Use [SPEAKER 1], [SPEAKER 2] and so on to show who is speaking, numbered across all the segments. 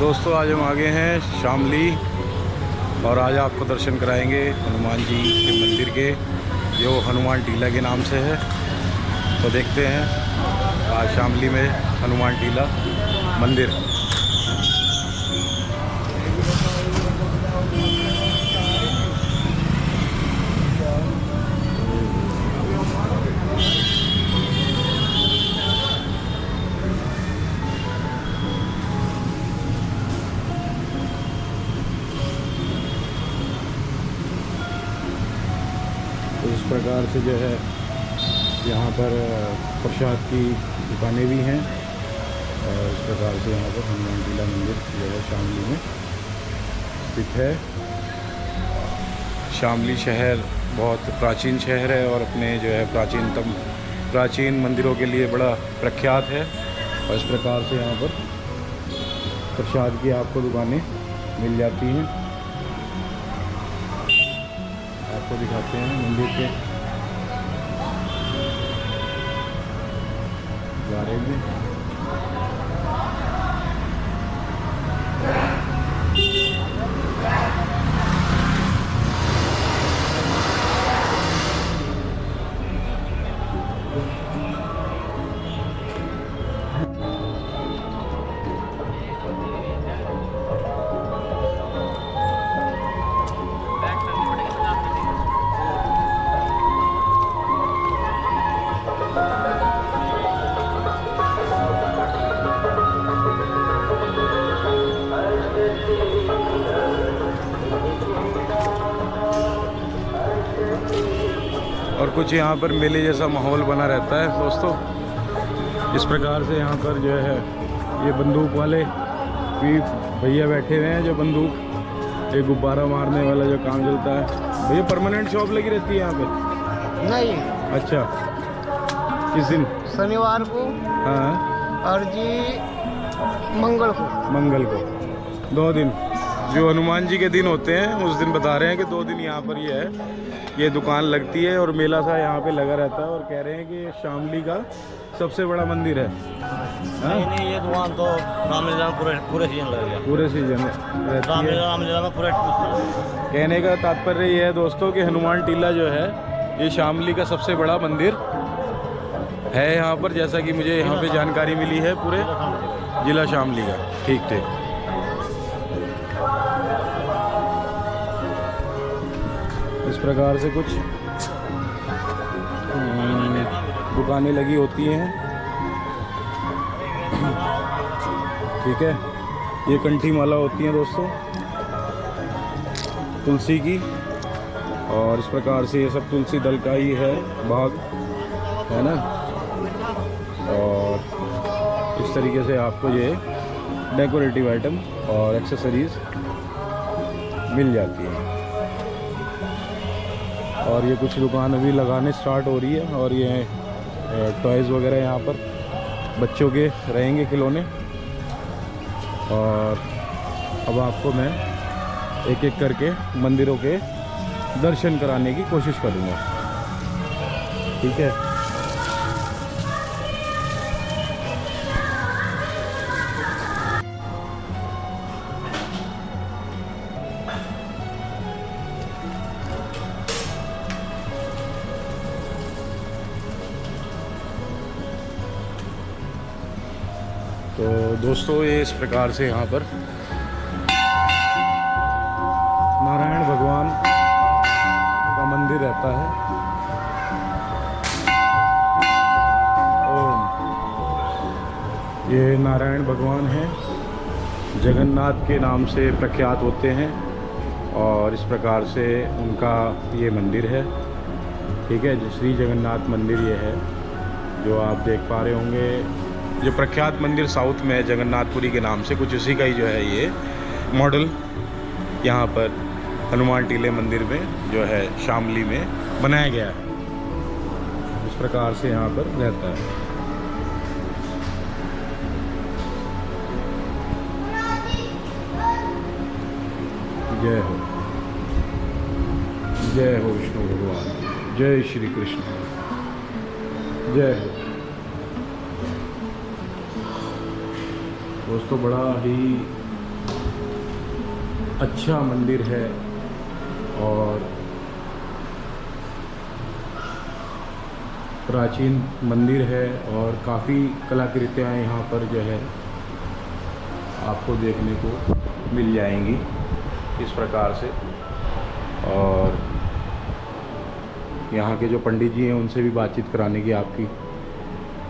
[SPEAKER 1] दोस्तों आज हम आ गए हैं शामली और आज आपको दर्शन कराएंगे हनुमान जी के मंदिर के, जो हनुमान टीला के नाम से है। तो देखते हैं आज शामली में हनुमान टीला मंदिर। तो इस प्रकार से जो है यहाँ पर प्रसाद की दुकानें भी हैं और इस प्रकार से यहाँ पर हनुमान टीला मंदिर जो है शामली में स्थित है। शामली शहर बहुत प्राचीन शहर है और अपने जो है प्राचीन मंदिरों के लिए बड़ा प्रख्यात है। और इस प्रकार से यहाँ पर प्रसाद की आपको दुकानें मिल जाती हैं। आपको दिखाते हैं मंदिर के बारे में। और कुछ यहाँ पर मेले जैसा माहौल बना रहता है दोस्तों। इस प्रकार से यहाँ पर जो है ये बंदूक वाले भी भैया बैठे हुए हैं, जो बंदूक एक गुब्बारा मारने वाला जो काम चलता है। भैया परमानेंट शॉप लगी रहती है यहाँ पे?
[SPEAKER 2] नहीं।
[SPEAKER 1] अच्छा, किस दिन?
[SPEAKER 2] शनिवार को।
[SPEAKER 1] हाँ।
[SPEAKER 2] और जी मंगल को
[SPEAKER 1] 2 दिन जो हनुमान जी के दिन होते हैं उस दिन बता रहे हैं कि 2 दिन यहाँ पर ये दुकान लगती है और मेला सा यहाँ पे लगा रहता है। और कह रहे हैं कि ये शामली का सबसे बड़ा मंदिर है।
[SPEAKER 2] नहीं, ये दुकान तो रामलीला में पूरे सीजन लगेगा।
[SPEAKER 1] पूरे सीजन
[SPEAKER 2] रामलीला में पूरे।
[SPEAKER 1] कहने का तात्पर्य ये है दोस्तों कि हनुमान टीला जो है ये शामली का सबसे बड़ा मंदिर है यहाँ पर, जैसा कि मुझे यहाँ पे जानकारी मिली है पूरे जिला शामली का। ठीक। इस प्रकार से कुछ दुकानें लगी होती हैं। ठीक है, ये कंठी माला होती हैं दोस्तों तुलसी की, और इस प्रकार से ये सब तुलसी दल का ही है भाग, है ना। और इस तरीके से आपको ये डेकोरेटिव आइटम और एक्सेसरीज मिल जाती है। और ये कुछ दुकान अभी लगाने स्टार्ट हो रही है और ये टॉयज़ वगैरह यहाँ पर बच्चों के रहेंगे, खिलौने। और अब आपको मैं एक एक करके मंदिरों के दर्शन कराने की कोशिश करूँगा। ठीक है। तो दोस्तों ये इस प्रकार से यहाँ पर नारायण भगवान का मंदिर रहता है। ओम। ये नारायण भगवान हैं, जगन्नाथ के नाम से प्रख्यात होते हैं और इस प्रकार से उनका ये मंदिर है। ठीक है, जो श्री जगन्नाथ मंदिर ये है जो आप देख पा रहे होंगे। जो प्रख्यात मंदिर साउथ में है जगन्नाथपुरी के नाम से, कुछ उसी का ही जो है ये मॉडल यहाँ पर हनुमान टीले मंदिर में जो है शामली में बनाया गया है। इस प्रकार से यहाँ पर रहता है। जय हो, जय हो विष्णु भगवान, जय श्री कृष्ण, जय हो। दोस्तों बड़ा ही अच्छा मंदिर है और प्राचीन मंदिर है और काफ़ी कलाकृतियाँ यहाँ पर जो है आपको देखने को मिल जाएंगी इस प्रकार से। और यहाँ के जो पंडित जी हैं उनसे भी बातचीत कराने की आपकी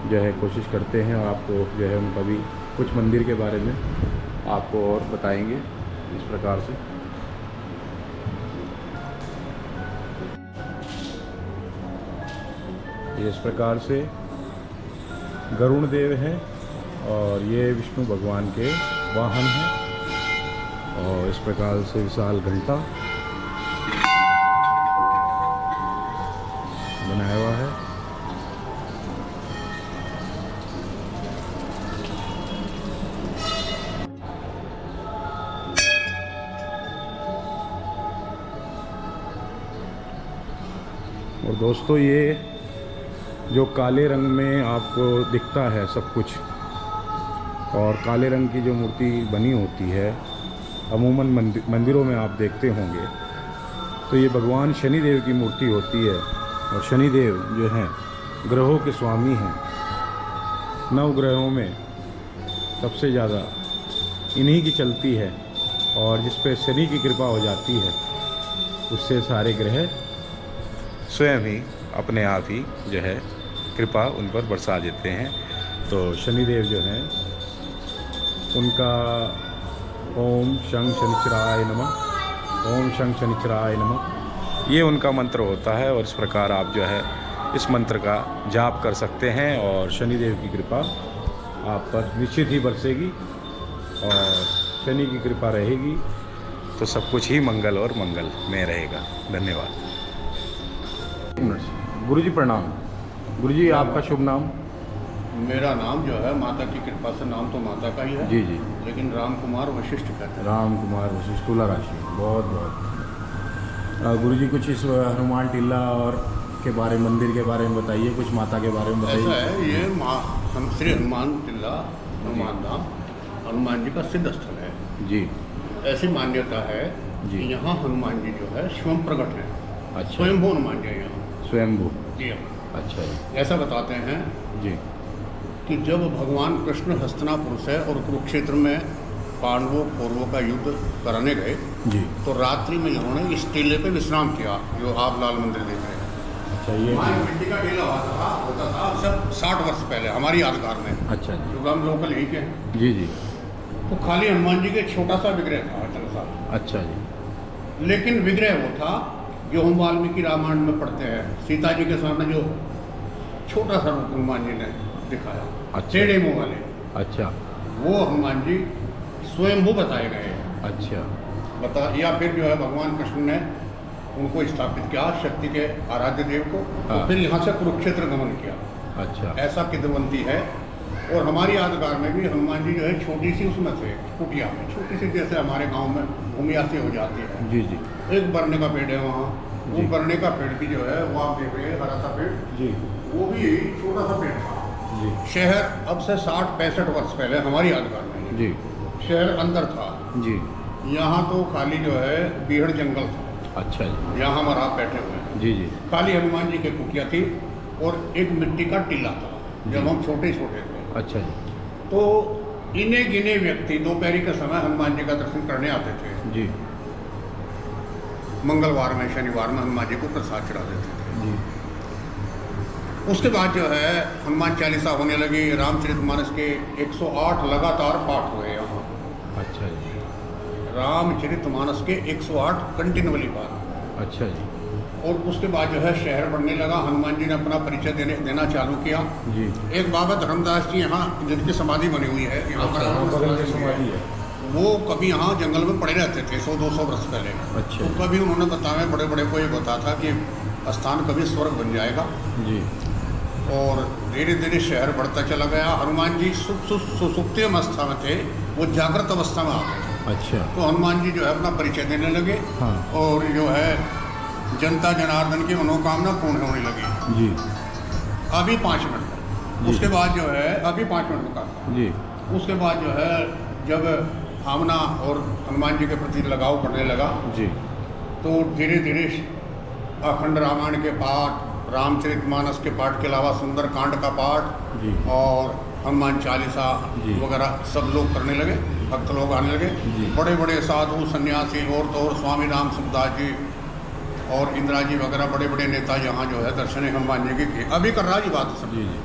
[SPEAKER 1] जो है कोशिश करते हैं और आपको जो है उनका भी कुछ मंदिर के बारे में आपको और बताएंगे इस प्रकार से। ये इस प्रकार से गरुण देव हैं और ये विष्णु भगवान के वाहन हैं और इस प्रकार से विशाल घंटा बनाया हुआ है। और दोस्तों ये जो काले रंग में आपको दिखता है सब कुछ और काले रंग की जो मूर्ति बनी होती है अमूमन मंदिरों में आप देखते होंगे, तो ये भगवान शनिदेव की मूर्ति होती है। और शनिदेव जो हैं ग्रहों के स्वामी हैं। 9 ग्रहों में सबसे ज़्यादा इन्हीं की चलती है और जिस पे शनि की कृपा हो जाती है उससे सारे ग्रह स्वयं ही अपने आप ही जो है कृपा उन पर बरसा देते हैं। तो शनिदेव जो हैं उनका ओम शं शनिचराय नमः, ओम शं शनिचराय नमः, ये उनका मंत्र होता है। और इस प्रकार आप जो है इस मंत्र का जाप कर सकते हैं और शनिदेव की कृपा आप पर निश्चित ही बरसेगी और शनि की कृपा रहेगी तो सब कुछ ही मंगल और मंगल में रहेगा। धन्यवाद। गुरुजी प्रणाम। गुरुजी आपका शुभ नाम?
[SPEAKER 3] मेरा नाम जो है माता की कृपा से, नाम तो माता का ही है
[SPEAKER 1] जी जी,
[SPEAKER 3] लेकिन राम कुमार वशिष्ठ कहते हैं।
[SPEAKER 1] राम कुमार वशिष्ठ, तुला राशि। बहुत बहुत गुरुजी कुछ इस हनुमान टीला और के बारे में, मंदिर के बारे में बताइए, कुछ माता के बारे में बताइए।
[SPEAKER 3] ऐसा है, ये श्री हनुमान टीला, हनुमान धाम हनुमान जी का सिद्ध स्थल है
[SPEAKER 1] जी।
[SPEAKER 3] ऐसी मान्यता है
[SPEAKER 1] जी।
[SPEAKER 3] कि यहाँ हनुमान जी जो है स्वयं प्रकट है।
[SPEAKER 1] अच्छा,
[SPEAKER 3] स्वयंभू हनुमान जी है यहाँ।
[SPEAKER 1] स्वयंभू।
[SPEAKER 3] जी हाँ।
[SPEAKER 1] अच्छा जी।
[SPEAKER 3] ऐसा बताते हैं
[SPEAKER 1] जी
[SPEAKER 3] कि जब भगवान कृष्ण हस्तिनापुर से और कुरुक्षेत्र में पांडवों कौरवों का युद्ध कराने गए
[SPEAKER 1] जी।
[SPEAKER 3] तो रात्रि में इन्होंने इस टीले पे विश्राम किया जो आप लाल मंदिर देख रहे हैं।
[SPEAKER 1] अच्छा, ये
[SPEAKER 3] मिट्टी का टीला होता था सब 60 वर्ष पहले हमारी यादगार में।
[SPEAKER 1] अच्छा जी।
[SPEAKER 3] जो हम लोकल यहीं के हैं।
[SPEAKER 1] जी जी।
[SPEAKER 3] तो खाली हनुमान जी के छोटा सा विग्रह था इतना सा।
[SPEAKER 1] अच्छा जी।
[SPEAKER 3] लेकिन विग्रह वो था जो हम वाल्मीकि रामायण में पढ़ते हैं, सीता जी के सामने जो छोटा सा रूप हनुमान जी ने दिखाया,
[SPEAKER 1] अच्छा।
[SPEAKER 3] टेढ़े मुंह वाले,
[SPEAKER 1] अच्छा,
[SPEAKER 3] वो हनुमान जी स्वयंभू बताए गए हैं।
[SPEAKER 1] अच्छा।
[SPEAKER 3] या फिर जो है भगवान कृष्ण ने उनको स्थापित किया शक्ति के आराध्य देव को।
[SPEAKER 1] हाँ।
[SPEAKER 3] तो फिर यहाँ से कुरुक्षेत्र गमन किया।
[SPEAKER 1] अच्छा।
[SPEAKER 3] ऐसा किदवंती है। और हमारी यादगार में भी हनुमान जी जो है छोटी सी उसमें थे, कुटिया में छोटी सी, जैसे हमारे गांव में भूमिया से हो जाती है।
[SPEAKER 1] जी जी।
[SPEAKER 3] एक बरने का पेड़ है वहाँ, वो
[SPEAKER 1] जी।
[SPEAKER 3] बरने का पेड़ भी जो है वो आप देख रहे हैं, हरा सा पेड़,
[SPEAKER 1] जी
[SPEAKER 3] वो भी छोटा सा पेड़ था।
[SPEAKER 1] जी।
[SPEAKER 3] शहर अब से 60-65 वर्ष पहले हमारी यादगार में
[SPEAKER 1] जी
[SPEAKER 3] शहर अंदर था।
[SPEAKER 1] जी।
[SPEAKER 3] यहाँ तो खाली जो है बीहड़ जंगल था।
[SPEAKER 1] अच्छा जी।
[SPEAKER 3] यहाँ हम आप बैठे हुए हैं।
[SPEAKER 1] जी जी।
[SPEAKER 3] खाली हनुमान जी की कुटिया थी और एक मिट्टी का टीला था जब हम छोटे छोटे थे।
[SPEAKER 1] अच्छा जी।
[SPEAKER 3] तो इन्हें गिने व्यक्ति दोपहरी के समय हनुमान जी का दर्शन करने आते थे।
[SPEAKER 1] जी।
[SPEAKER 3] मंगलवार में, शनिवार में हनुमान जी को प्रसाद चढ़ा देते थे।
[SPEAKER 1] जी।
[SPEAKER 3] उसके बाद जो है हनुमान चालीसा होने लगी, रामचरितमानस के 108 लगातार पाठ हुए यहाँ।
[SPEAKER 1] अच्छा जी।
[SPEAKER 3] रामचरितमानस के 108 कंटिन्यूअली पाठ।
[SPEAKER 1] अच्छा जी।
[SPEAKER 3] और उसके बाद जो है शहर बढ़ने लगा। हनुमान जी ने अपना परिचय देना चालू किया।
[SPEAKER 1] जी।
[SPEAKER 3] एक बाबा धर्मदास जी यहाँ जिनकी समाधि बनी हुई है यहाँ पर,
[SPEAKER 1] बगल में समाधि है।
[SPEAKER 3] वो कभी यहाँ जंगल में पड़े रहते थे 100-200 वर्ष पहले।
[SPEAKER 1] अच्छा।
[SPEAKER 3] तो कभी उन्होंने बताया, बड़े बड़े को ये बता था कि स्थान कभी स्वर्ग बन जाएगा।
[SPEAKER 1] जी।
[SPEAKER 3] और धीरे धीरे शहर बढ़ता चला गया। हनुमान जी सुसुप्ति अवस्था में थे, वो जागृत अवस्था में आ गए।
[SPEAKER 1] अच्छा।
[SPEAKER 3] तो हनुमान जी जो है अपना परिचय देने लगे।
[SPEAKER 1] हाँ।
[SPEAKER 3] और जो है जनता जनार्दन की मनोकामना पूर्ण होने लगी।
[SPEAKER 1] जी।
[SPEAKER 3] अभी 5 मिनट
[SPEAKER 1] जी।
[SPEAKER 3] उसके बाद जो है अभी 5 मिनट का,
[SPEAKER 1] जी।
[SPEAKER 3] उसके बाद जो है जब भावना और हनुमान जी के प्रति लगाव बढ़ने लगा।
[SPEAKER 1] जी।
[SPEAKER 3] तो धीरे धीरे अखंड रामायण के पाठ, रामचरितमानस के पाठ के अलावा सुंदरकांड का पाठ
[SPEAKER 1] जी।
[SPEAKER 3] और हनुमान चालीसा
[SPEAKER 1] जी।
[SPEAKER 3] वगैरह सब लोग करने लगे, भक्त लोग आने लगे।
[SPEAKER 1] जी।
[SPEAKER 3] बड़े बड़े साधु सन्यासी और तो और स्वामी राम सुखदास जी और इंदिरा जी वगैरह बड़े बड़े नेता यहाँ जो है दर्शन हनुमान जी के किए। अभी कर रहा जी बात सब।
[SPEAKER 1] जी जी।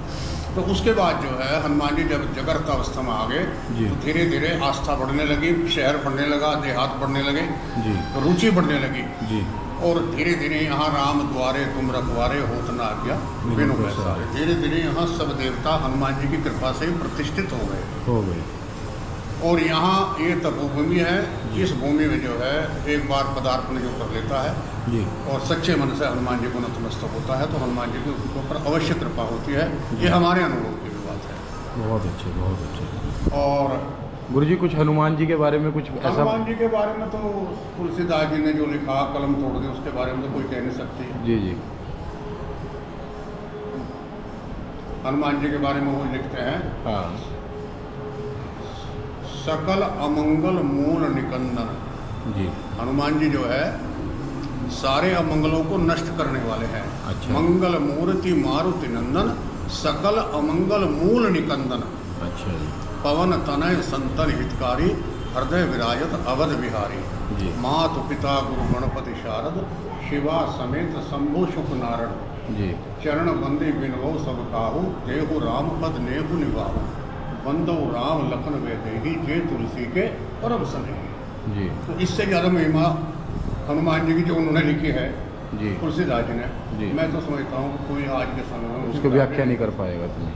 [SPEAKER 3] तो उसके बाद जो है हनुमान जी जब जागृत अवस्था में आ गए
[SPEAKER 1] जी।
[SPEAKER 3] तो धीरे धीरे आस्था बढ़ने लगी, शहर बढ़ने लगा, देहात बढ़ने लगे,
[SPEAKER 1] जी।
[SPEAKER 3] रुचि बढ़ने लगी।
[SPEAKER 1] जी।
[SPEAKER 3] और धीरे धीरे यहाँ राम द्वारे तुम रखवारे होत न आज्ञा बिनु पैसारे। धीरे धीरे यहाँ सब देवता हनुमान जी की कृपा से प्रतिष्ठित हो गए। और यहाँ ये तपोभूमि है। इस भूमि में जो है एक बार पदार्पण जो कर लेता है
[SPEAKER 1] जी।
[SPEAKER 3] और सच्चे मन से हनुमान जी को नतमस्तक होता है तो हनुमान जी के ऊपर अवश्य कृपा होती है। ये हमारे अनुभव की भी बात है।
[SPEAKER 1] बहुत अच्छे, बहुत अच्छे।
[SPEAKER 3] और
[SPEAKER 1] गुरुजी कुछ हनुमान जी के बारे में कुछ ऐसा?
[SPEAKER 3] हनुमान जी के बारे में तो तुलसीदास जी ने जो लिखा, कलम तोड़ दी, उसके बारे में तो कोई कह नहीं सकती।
[SPEAKER 1] जी जी।
[SPEAKER 3] हनुमान जी के बारे में वो लिखते हैं,
[SPEAKER 1] हाँ।
[SPEAKER 3] सकल अमंगल मूल निकंदन।
[SPEAKER 1] जी।
[SPEAKER 3] हनुमान जी जो है सारे अमंगलों को नष्ट करने वाले हैं।
[SPEAKER 1] अच्छा।
[SPEAKER 3] मंगल मूर्ति मारुति नंदन, सकल अमंगल मूल निकंदन।
[SPEAKER 1] अच्छा जी।
[SPEAKER 3] पवन तनय संतन हितकारी, हृदय विराजत अवध बिहारी।
[SPEAKER 1] जी।
[SPEAKER 3] मातु पिता गुरु गणपति शारद, शिवा समेत शंभु सुख नारद।
[SPEAKER 1] जी।
[SPEAKER 3] चरण बंदे बिनवो सब काहू, देहु राम पद नेहु निवाहु। बंदो राम लखन वैदेही, जे तुलसी के परम स्नेही।
[SPEAKER 1] जी।
[SPEAKER 3] तो इससे ज़्यादा महिमा हनुमान जी की जो उन्होंने लिखी है
[SPEAKER 1] जी।
[SPEAKER 3] तुलसीदास जी ने,
[SPEAKER 1] जी।
[SPEAKER 3] मैं तो समझता हूँ कोई आज के समय में
[SPEAKER 1] उसको व्याख्या नहीं कर पाएगा तुम्हें।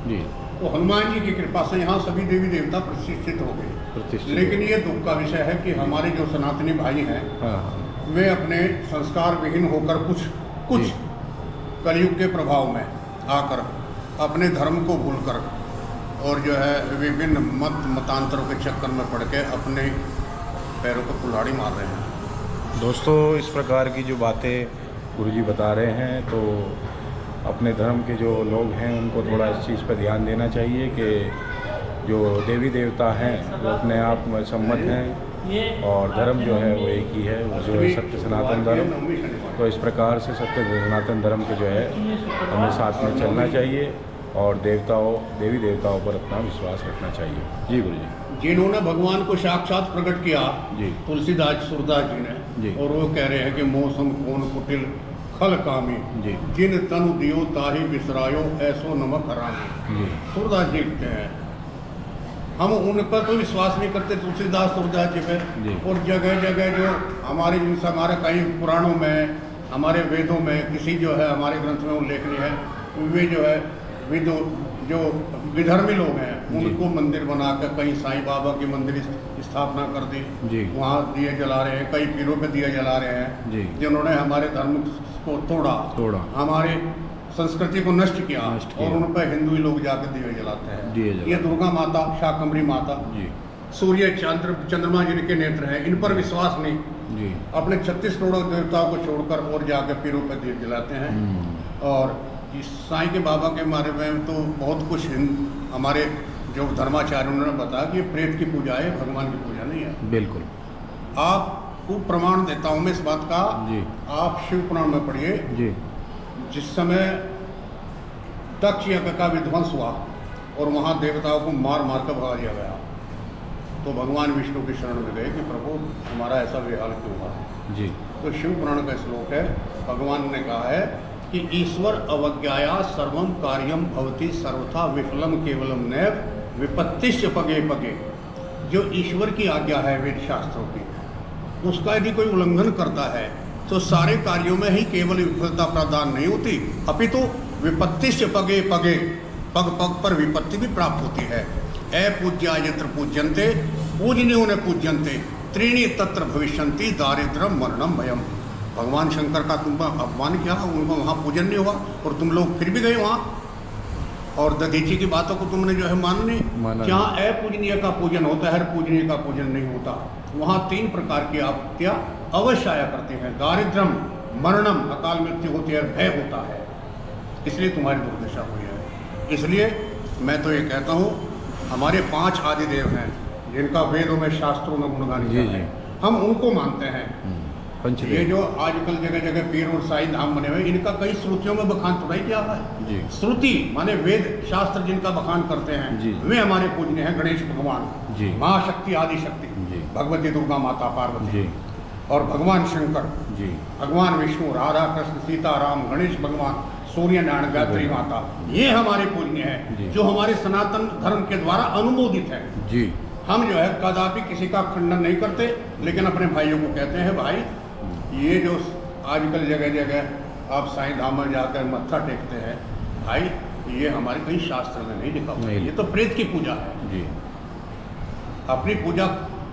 [SPEAKER 1] जी।
[SPEAKER 3] तो हनुमान जी की कृपा से यहाँ सभी देवी देवता प्रतिष्ठित हो गए।
[SPEAKER 1] प्रतिष्ठित।
[SPEAKER 3] लेकिन ये दुख का विषय है कि हमारे जो सनातनी भाई हैं,
[SPEAKER 1] हाँ।
[SPEAKER 3] वे अपने संस्कार विहीन होकर कुछ
[SPEAKER 1] जी।
[SPEAKER 3] कलयुग के प्रभाव में आकर अपने धर्म को भूलकर और जो है विभिन्न मतांतरों के चक्कर में पड़ के अपने पैरों पर कुल्हाड़ी मार रहे हैं।
[SPEAKER 1] दोस्तों, इस प्रकार की जो बातें गुरुजी बता रहे हैं तो अपने धर्म के जो लोग हैं उनको थोड़ा इस चीज़ पर ध्यान देना चाहिए कि जो देवी देवता हैं वो अपने आप में सम्मत हैं और धर्म जो है वो एक ही है, वो जो है सत्य सनातन धर्म। तो इस प्रकार से सत्य सनातन धर्म के जो है हमें साथ में चलना चाहिए और देवी देवताओं पर अपना विश्वास रखना चाहिए। जी गुरुजी।
[SPEAKER 3] जिन्होंने भगवान को साक्षात प्रकट किया
[SPEAKER 1] जी।
[SPEAKER 3] तुलसीदास सूरदास जी ने
[SPEAKER 1] जी।
[SPEAKER 3] और वो कह रहे हैं कि मौसम कौन कुटिल खल कामी,
[SPEAKER 1] जी।
[SPEAKER 3] जिन तनु दियो ताही बिसरायो, ऐसो नमक हरामी।
[SPEAKER 1] जी।
[SPEAKER 3] सूरदास जी लिखते हैं। हम उन पर तो विश्वास नहीं करते तुलसीदास सूरदास जी पे।
[SPEAKER 1] जी।
[SPEAKER 3] और जगह जगह जो हमारे जिनसे हमारे कई पुराणों में, हमारे वेदों में किसी जो है हमारे ग्रंथ में उल्लेख नहीं है, वे जो है जो विधर्मी लोग हैं उनको मंदिर बनाकर कहीं साईं बाबा की मंदिर स्थापना कर दी।
[SPEAKER 1] जी।
[SPEAKER 3] वहाँ दिए जला रहे हैं, कई पीरों पे दिए जला रहे हैं।
[SPEAKER 1] जी।
[SPEAKER 3] जिन्होंने हमारे धर्म को तोड़ा, हमारे संस्कृति को नष्ट किया और उन पर हिंदू लोग जाकर दिए जलाते हैं। ये दुर्गा माता, शाकंभरी माता, सूर्य चंद्रमा जिनके नेत्र हैं, इन पर विश्वास नहीं।
[SPEAKER 1] जी।
[SPEAKER 3] अपने 36 करोड़ देवताओं को छोड़कर और जाकर पीरों पर दिए जलाते हैं। और इस साईं के बाबा के बारे में तो बहुत कुछ हमारे जो धर्माचार्य उन्होंने बताया कि प्रेत की पूजा है, भगवान की पूजा नहीं है।
[SPEAKER 1] बिल्कुल।
[SPEAKER 3] आपको प्रमाण देता हूँ मैं इस बात का।
[SPEAKER 1] जी।
[SPEAKER 3] आप शिव पुराण में पढ़िए।
[SPEAKER 1] जी।
[SPEAKER 3] जिस समय दक्ष यज्ञ का विध्वंस हुआ और वहाँ देवताओं को मार मार कर भगा दिया गया, तो भगवान विष्णु की शरण में गए कि प्रभु हमारा ऐसा बेहाल क्यों हुआ।
[SPEAKER 1] जी।
[SPEAKER 3] तो शिव पुराण का श्लोक है, भगवान ने कहा है कि ईश्वर अवज्ञाया सर्वम कार्यम भवति सर्वथा विफलम केवलम नैव विपत्तिश्च पगे पगे। जो ईश्वर की आज्ञा है वेद शास्त्रों की, उसका यदि कोई उल्लंघन करता है तो सारे कार्यों में ही केवल विफलता प्रदान नहीं होती, अपितु विपत्तिश्च पगे पगे, पग पग पर विपत्ति भी प्राप्त होती है। अपूज्या यत्र पूज्यन्ते पूजनीयो न पूज्यन्ते, त्रीणि तत्र भविष्यन्ति दारिद्र्यम मरणम भयम। भगवान शंकर का तुम पर अपमान किया, उनको वहाँ पूजन नहीं हुआ और तुम लोग फिर भी गए वहाँ, और दधीची की बातों को तुमने जो है माना। जहाँ अपूजनीय का पूजन होता है, हर पूजनीय का पूजन नहीं होता। वहाँ 3 प्रकार की आपत्तियाँ अवश्य आया करती हैं। दारिद्र्यम, मरणम, अकाल मृत्यु होती है, भय होता है, इसलिए तुम्हारी दुर्दशा हुई है। इसलिए मैं तो ये कहता हूँ, हमारे 5 आदिदेव हैं जिनका वेदों में शास्त्रों में गुणगान
[SPEAKER 1] जी,
[SPEAKER 3] किया
[SPEAKER 1] जी।
[SPEAKER 3] है, हम उनको मानते हैं। ये
[SPEAKER 1] पंचदेव।
[SPEAKER 3] जो आजकल जगह जगह पीर और साईं धाम बने हुए, इनका कई श्रुतियों में बखान तो नहीं किया है।
[SPEAKER 1] जी।
[SPEAKER 3] श्रुति माने वेद शास्त्र जिनका बखान करते हैं,
[SPEAKER 1] जी।
[SPEAKER 3] वे हमारे पूजनीय हैं। गणेश भगवान,
[SPEAKER 1] जी।
[SPEAKER 3] महाशक्ति आदि शक्ति,
[SPEAKER 1] जी।
[SPEAKER 3] भगवती दुर्गा माता पार्वती,
[SPEAKER 1] जी
[SPEAKER 3] और भगवान शंकर,
[SPEAKER 1] जी
[SPEAKER 3] भगवान विष्णु, राधा कृष्ण, सीता राम, गणेश भगवान, सूर्य नारायण, गायत्री माता, ये हमारे पूजनीय
[SPEAKER 1] जी।
[SPEAKER 3] है, जो हमारे सनातन धर्म के द्वारा अनुमोदित है।
[SPEAKER 1] जी
[SPEAKER 3] हम जो है कदापि किसी का खंडन नहीं करते, लेकिन अपने भाइयों को कहते हैं, भाई ये जो आजकल जगह जगह आप साईं धाम में जाकर मत्था टेकते हैं, भाई ये हमारे कहीं शास्त्र में नहीं लिखा हुआ,
[SPEAKER 1] नहीं।
[SPEAKER 3] ये तो प्रेत की पूजा है।
[SPEAKER 1] जी
[SPEAKER 3] अपनी पूजा,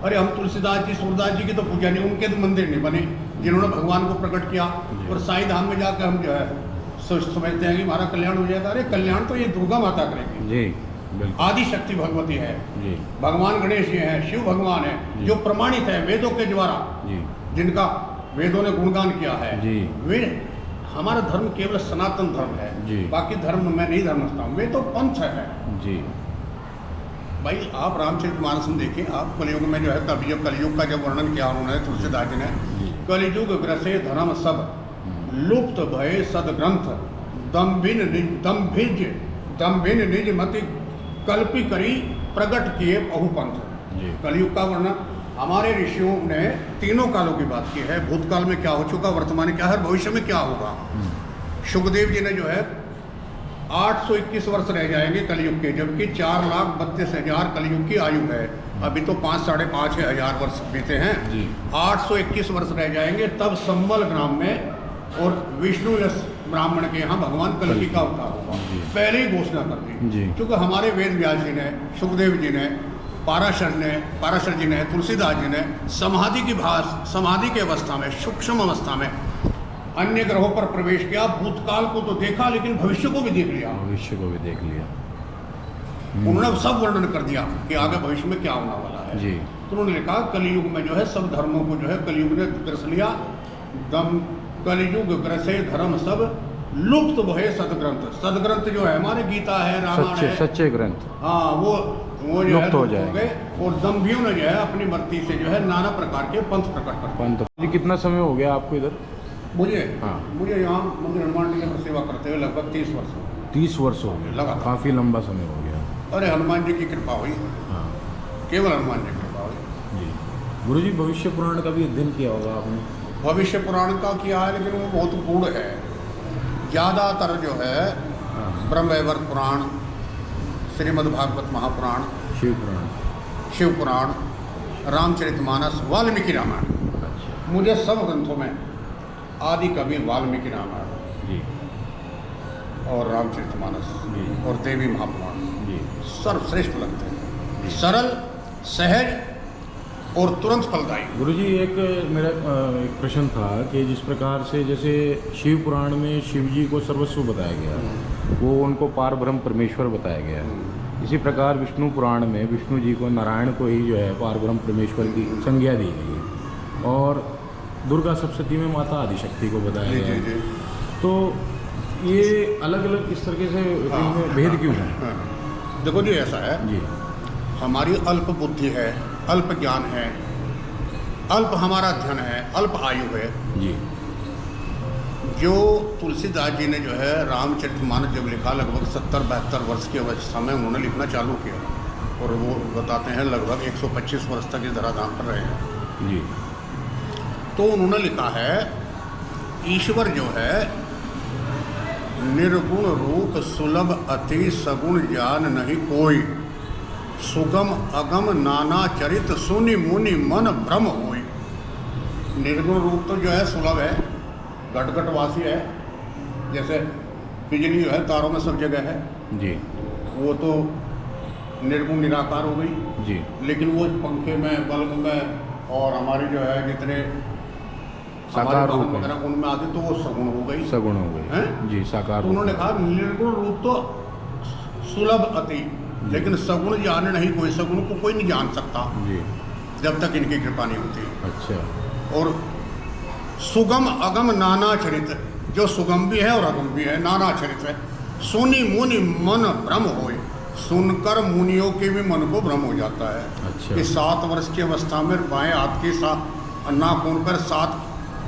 [SPEAKER 3] अरे हम तुलसीदास जी, सूरदास जी की तो पूजा नहीं, उनके तो मंदिर नहीं बने जिन्होंने भगवान को प्रकट किया।
[SPEAKER 1] जी।
[SPEAKER 3] और साईं धाम में जाकर हम जो है समझते हैं कि हमारा कल्याण हो जाएगा। अरे कल्याण तो ये दुर्गा माता करेगी,
[SPEAKER 1] जी बिल्कुल।
[SPEAKER 3] आदि शक्ति भगवती है,
[SPEAKER 1] जी
[SPEAKER 3] भगवान गणेश जी हैं, शिव भगवान है,
[SPEAKER 1] जी।
[SPEAKER 3] जो प्रमाणित है वेदों के द्वारा,
[SPEAKER 1] जी
[SPEAKER 3] जिनका वेदों ने गुणगान किया है।
[SPEAKER 1] जी।
[SPEAKER 3] वे हमारा धर्म केवल सनातन धर्म है,
[SPEAKER 1] जी।
[SPEAKER 3] बाकी धर्म मैं नहीं धर्म समझता हूँ, वे तो पंथ है।
[SPEAKER 1] जी
[SPEAKER 3] भाई आप रामचरितमानस में देखिए, आप कलयुग में जो है कलयुग का जब वर्णन किया उन्होंने तुलसीदास जी ने,
[SPEAKER 1] जी।
[SPEAKER 3] कलयुग ग्रसे धर्म सब लुप्त भय सदग्रंथ दम्भिन निज मति कल्पी करी प्रकट किए बहुपंथ।
[SPEAKER 1] जी
[SPEAKER 3] कलयुग का वर्णन हमारे ऋषियों ने तीनों कालों की बात की है, भूतकाल में क्या हो चुका, वर्तमान में क्या है, भविष्य में क्या होगा। सुखदेव जी ने जो है 821 वर्ष रह जाएंगे कलयुग के, जबकि 4,32,000 कलयुग की आयु है। अभी तो 5 साढ़े 5 हजार वर्ष बीते हैं।
[SPEAKER 1] जी।
[SPEAKER 3] 821 वर्ष रह जाएंगे, तब संबल ग्राम में और विष्णु यश ब्राह्मण के यहाँ भगवान कल्कि का अवतार होगा।
[SPEAKER 1] जी।
[SPEAKER 3] पहले ही घोषणा कर दी,
[SPEAKER 1] जी।
[SPEAKER 3] क्योंकि हमारे वेद व्यास जी ने, सुखदेव जी ने, पाराशर जी ने, तुलसीदास जी ने समाधि की अवस्था में, सूक्ष्म अवस्था में अन्य ग्रहों पर प्रवेश किया। भूतकाल को तो देखा, लेकिन भविष्य को भी देख लिया।
[SPEAKER 1] भविष्य को भी देख लिया।
[SPEAKER 3] उन्होंने सब वर्णन कर दिया कि आगे भविष्य में क्या होने वाला है।
[SPEAKER 1] जी।
[SPEAKER 3] तो उन्होंने लिखा कलयुग में जो है सब धर्मों को जो है कलयुग ने ग्रस लिया। कलयुग ग्रसे धर्म सब लुप्त भये सदग्रंथ। सदग्रंथ जो है हमारे गीता है, रामायण है,
[SPEAKER 1] सच्चे ग्रंथ।
[SPEAKER 3] हाँ, वो जो है
[SPEAKER 1] लुप्त हो
[SPEAKER 3] लुप्त
[SPEAKER 1] जाएंगे।
[SPEAKER 3] गए। और दम्भियों ने जो है अपनी मर्ती से जो है नाना प्रकार के पंथ प्रकट कर।
[SPEAKER 1] पंत जी, कितना समय हो गया आपको इधर?
[SPEAKER 3] मुझे यहाँ मंदिर हनुमान जी की सेवा करते हुए लगभग 30 वर्ष हो गए।
[SPEAKER 1] 30 वर्ष हो गए,
[SPEAKER 3] लगातार।
[SPEAKER 1] काफ़ी लंबा समय हो गया।
[SPEAKER 3] अरे हनुमान जी की कृपा हुई,
[SPEAKER 1] हाँ
[SPEAKER 3] केवल हनुमान जी की कृपा हुई।
[SPEAKER 1] जी। गुरु जी, भविष्य पुराण का भी अध्ययन किया होगा आपने?
[SPEAKER 3] भविष्य पुराण का किया है, लेकिन वो बहुत गूढ़ है। ज़्यादातर जो है
[SPEAKER 1] हाँ।
[SPEAKER 3] ब्रह्मवैवर्त पुराण, श्रीमद्भागवत महापुराण, शिव पुराण, रामचरितमानस, वाल्मीकि रामायण।
[SPEAKER 1] अच्छा।
[SPEAKER 3] मुझे सब ग्रंथों में आदि कवि वाल्मीकि रामायण
[SPEAKER 1] जी
[SPEAKER 3] और रामचरितमानस
[SPEAKER 1] जी।
[SPEAKER 3] और देवी महापुराण
[SPEAKER 1] जी
[SPEAKER 3] सर्वश्रेष्ठ लगते हैं। सरल, सहज और तुरंत फलदायी।
[SPEAKER 1] गुरु जी, एक मेरा एक प्रश्न था कि जिस प्रकार से जैसे शिव पुराण में शिव जी को सर्वस्व बताया गया, वो उनको पार ब्रह्म परमेश्वर बताया गया, इसी प्रकार विष्णु पुराण में विष्णु जी को, नारायण को ही जो है पार ब्रह्म परमेश्वर की संज्ञा दी गई है, और दुर्गा सप्तशती में माता आदिशक्ति को बताया गया है। तो ये अलग अलग इस तरीके से इनमें भेद क्यों है?
[SPEAKER 3] देखो जी, ऐसा है
[SPEAKER 1] जी।
[SPEAKER 3] हमारी अल्प बुद्धि है, अल्प ज्ञान है, अल्प हमारा धन है, अल्प आयु है।
[SPEAKER 1] जी।
[SPEAKER 3] जो तुलसीदास जी ने जो है रामचरितमानस जब लिखा, लगभग 70-72 वर्ष की अवस्था में उन्होंने लिखना चालू किया, और वो बताते हैं लगभग 125 वर्ष तक इस धराधाम पर रहे हैं।
[SPEAKER 1] जी।
[SPEAKER 3] तो उन्होंने लिखा है, ईश्वर जो है निर्गुण रूप सुलभ अति सगुण जान नहीं कोई, सुगम अगम नाना चरित सुनि मुनि मन भ्रम होई। निर्गुण रूप तो जो है सुलभ है, घट वासी है, जैसे बिजली जो है तारों में सब जगह है,
[SPEAKER 1] जी।
[SPEAKER 3] वो तो निर्गुण निराकार हो गई।
[SPEAKER 1] जी।
[SPEAKER 3] लेकिन वो पंखे में, बल्ब में और हमारे जो है जितने
[SPEAKER 1] साकार रूप है,
[SPEAKER 3] वगैरह उनमें आदि, तो वो सगुण हो गई,
[SPEAKER 1] सगुण हो गई
[SPEAKER 3] हैं?
[SPEAKER 1] जी, साकार।
[SPEAKER 3] तो उन्होंने कहा निर्गुण रूप तो सुलभ अति, लेकिन सगुण जाने नहीं कोई, सगुण को कोई नहीं जान सकता
[SPEAKER 1] जी,
[SPEAKER 3] जब तक इनकी कृपा नहीं होती।
[SPEAKER 1] अच्छा।
[SPEAKER 3] और सुगम अगम नाना चरित, जो सुगम भी है और अगम भी है, नाना चरित है। सुनि मुनि मन भ्रम होए, सुनकर मुनियों के भी मन को भ्रम हो जाता है।
[SPEAKER 1] अच्छा।
[SPEAKER 3] कि 7 वर्ष की अवस्था में बाएं हाथ के साथ नाखून पर 7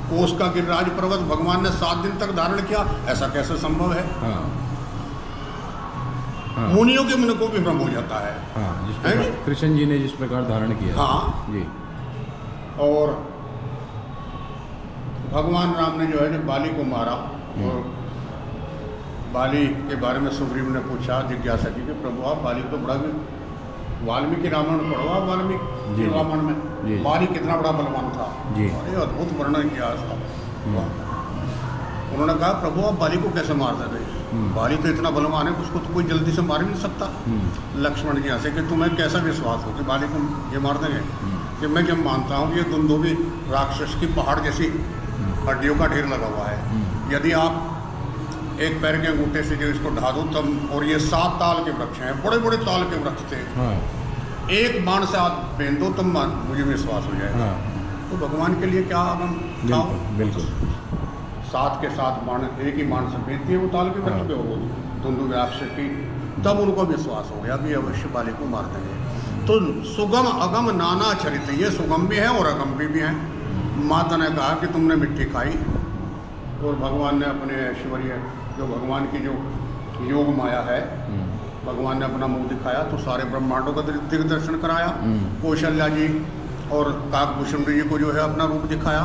[SPEAKER 3] कोस का गिरिराज पर्वत भगवान ने 7 दिन तक धारण किया, ऐसा कैसे संभव है?
[SPEAKER 1] हाँ हाँ
[SPEAKER 3] मुनियों के मन को भी भ्रम हो जाता है।
[SPEAKER 1] हाँ, जिस
[SPEAKER 3] है
[SPEAKER 1] प्रकार
[SPEAKER 3] नहीं?
[SPEAKER 1] कृष्ण जी ने जिस प्रकार धारण किया।
[SPEAKER 3] हाँ।
[SPEAKER 1] जी।
[SPEAKER 3] और भगवान राम ने जो है जब बाली को मारा, और बाली के बारे में सुग्रीव ने पूछा जिज्ञासा की कि प्रभु आप बाली तो बड़ा भी, वाल्मीकि रामायण पढ़ो आप,
[SPEAKER 1] जी,
[SPEAKER 3] वाल्मीकि रामायण
[SPEAKER 1] जी।
[SPEAKER 3] में बाली कितना बड़ा बलवान था।
[SPEAKER 1] जी।
[SPEAKER 3] अरे अद्भुत वर्णन किया उसका। उन्होंने कहा प्रभु आप बाली को कैसे मार सकते? बाली तो इतना बलवान है उसको तो कोई जल्दी से मार ही नहीं सकता। लक्ष्मण जी हंसे कि तुम्हें कैसा विश्वास हो कि बाली को ये मार देंगे? कि मैं जब मानता हूँ कि ये दुंदुभी राक्षस की पहाड़ जैसी हड्डियों का ढेर लगा हुआ है, यदि आप एक पैर के अंगूठे से जो इसको ढा दो तब, और ये 7 ताल के वृक्ष हैं, बड़े बड़े ताल के वृक्ष थे,
[SPEAKER 1] हाँ
[SPEAKER 3] एक बाण से आप बेंध दो तब मुझे विश्वास हो जाएगा।
[SPEAKER 1] हाँ,
[SPEAKER 3] तो भगवान के लिए क्या आगम था?
[SPEAKER 1] बिल्कुल
[SPEAKER 3] 7 के 7 बाण एक ही बाण से बेच दिए वो ताल के वृक्ष पे, हो दुंदुभी राक्षस की। तब उनको विश्वास हो गया कि अवश्य बाली को मार देंगे। तो सुगम अगम नाना चरित, ये सुगम भी है और अगम भी हैं। माता ने कहा कि तुमने मिट्टी खाई, और भगवान ने अपने ऐश्वर्य, जो भगवान की जो योग माया है, भगवान ने अपना मुंह दिखाया तो सारे ब्रह्मांडों का दिग्दर्शन कराया। कौशल्या जी और काकभूषुंडी जी को जो है अपना रूप दिखाया।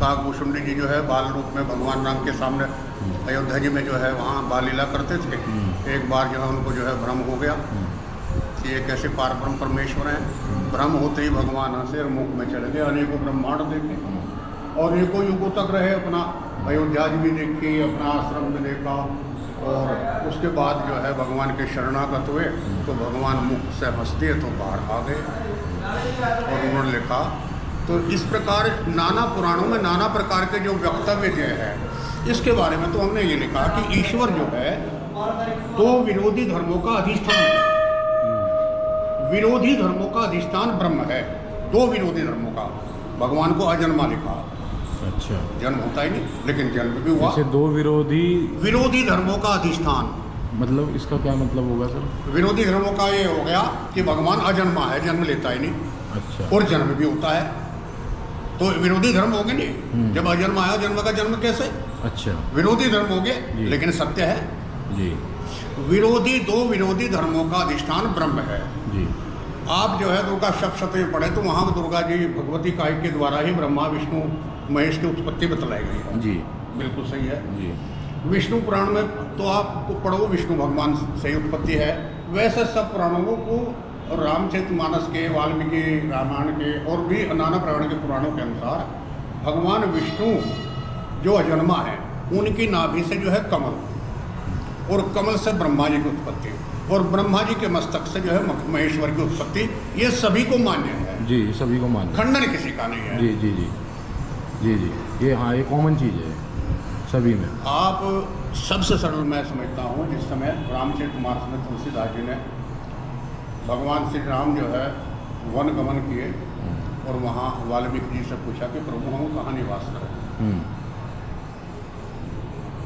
[SPEAKER 3] काकभूषुंडी जी जो है बाल रूप में भगवान राम के सामने अयोध्या जी में जो है वहाँ बाल लीला करते थे। एक बार जो है उनको जो है भ्रम हो गया कि ये कैसे पारब्रह्म परमेश्वर हैं। भ्रम होते ही भगवान हंसे और मुख में चले गए, अनेकों ब्रह्मांड देखे और एको युगों तक रहे। अपना अयोध्या जी भी देखी, अपना आश्रम भी देखा, और उसके बाद जो है भगवान के शरणागत हुए तो भगवान मुख से हंसते तो बाहर आ गए। और उन्होंने लिखा, तो इस प्रकार नाना पुराणों में नाना प्रकार के जो वक्तव्य जो है, इसके बारे में तो हमने ये लिखा कि ईश्वर जो है 2 विरोधी धर्मों का अधिष्ठान है। विरोधी धर्मों का अधिष्ठान ब्रह्म है, 2 विरोधी धर्मों का। भगवान को अजन्मा लिखा।
[SPEAKER 1] अच्छा,
[SPEAKER 3] जन्म होता ही नहीं, लेकिन जन्म भी हुआ।
[SPEAKER 1] जैसे 2 विरोधी
[SPEAKER 3] धर्मों का अधिष्ठान,
[SPEAKER 1] मतलब इसका क्या मतलब होगा सर?
[SPEAKER 3] विरोधी धर्मों का ये हो गया कि भगवान अजन्मा है, जन्म लेता ही नहीं।
[SPEAKER 1] अच्छा।
[SPEAKER 3] और जन्म भी होता है, तो विरोधी धर्म हो गए नहीं। जब अजन्मा आया, जन्म का जन्म कैसे?
[SPEAKER 1] अच्छा,
[SPEAKER 3] विरोधी धर्म हो गए, लेकिन सत्य है
[SPEAKER 1] जी।
[SPEAKER 3] 2 विरोधी धर्मों का अधिष्ठान ब्रह्म है
[SPEAKER 1] जी।
[SPEAKER 3] आप जो है दुर्गा सप्तशती में पढ़े तो वहाँ दुर्गा जी भगवती काय के द्वारा ही ब्रह्मा विष्णु महेश की उत्पत्ति बतलाई गई है।
[SPEAKER 1] जी,
[SPEAKER 3] बिल्कुल सही है
[SPEAKER 1] जी।
[SPEAKER 3] विष्णु पुराण में तो आपको पढ़ो विष्णु भगवान से ही उत्पत्ति है। वैसे सब पुराणों को रामचरितमानस के, वाल्मीकि रामायण के और भी नाना पुराण के पुराणों के अनुसार भगवान विष्णु जो अजन्मा है उनकी नाभि से जो है कमल, और कमल से ब्रह्मा जी की उत्पत्ति, और ब्रह्मा जी के मस्तक से जो है महेश्वर की उत्पत्ति। ये सभी को मान्य है
[SPEAKER 1] जी, सभी को मान्य,
[SPEAKER 3] खंडन किसी का नहीं है।
[SPEAKER 1] जी जी जी जी जी, ये हाँ ये कॉमन चीज़ है सभी में।
[SPEAKER 3] आप सबसे सरल मैं समझता हूँ, जिस समय रामचरितमानस में तुलसीदास जी ने भगवान श्री राम जो है वन गमन किए और वहाँ वाल्मीकि जी से पूछा कि प्रभु हम कहाँ निवास करें,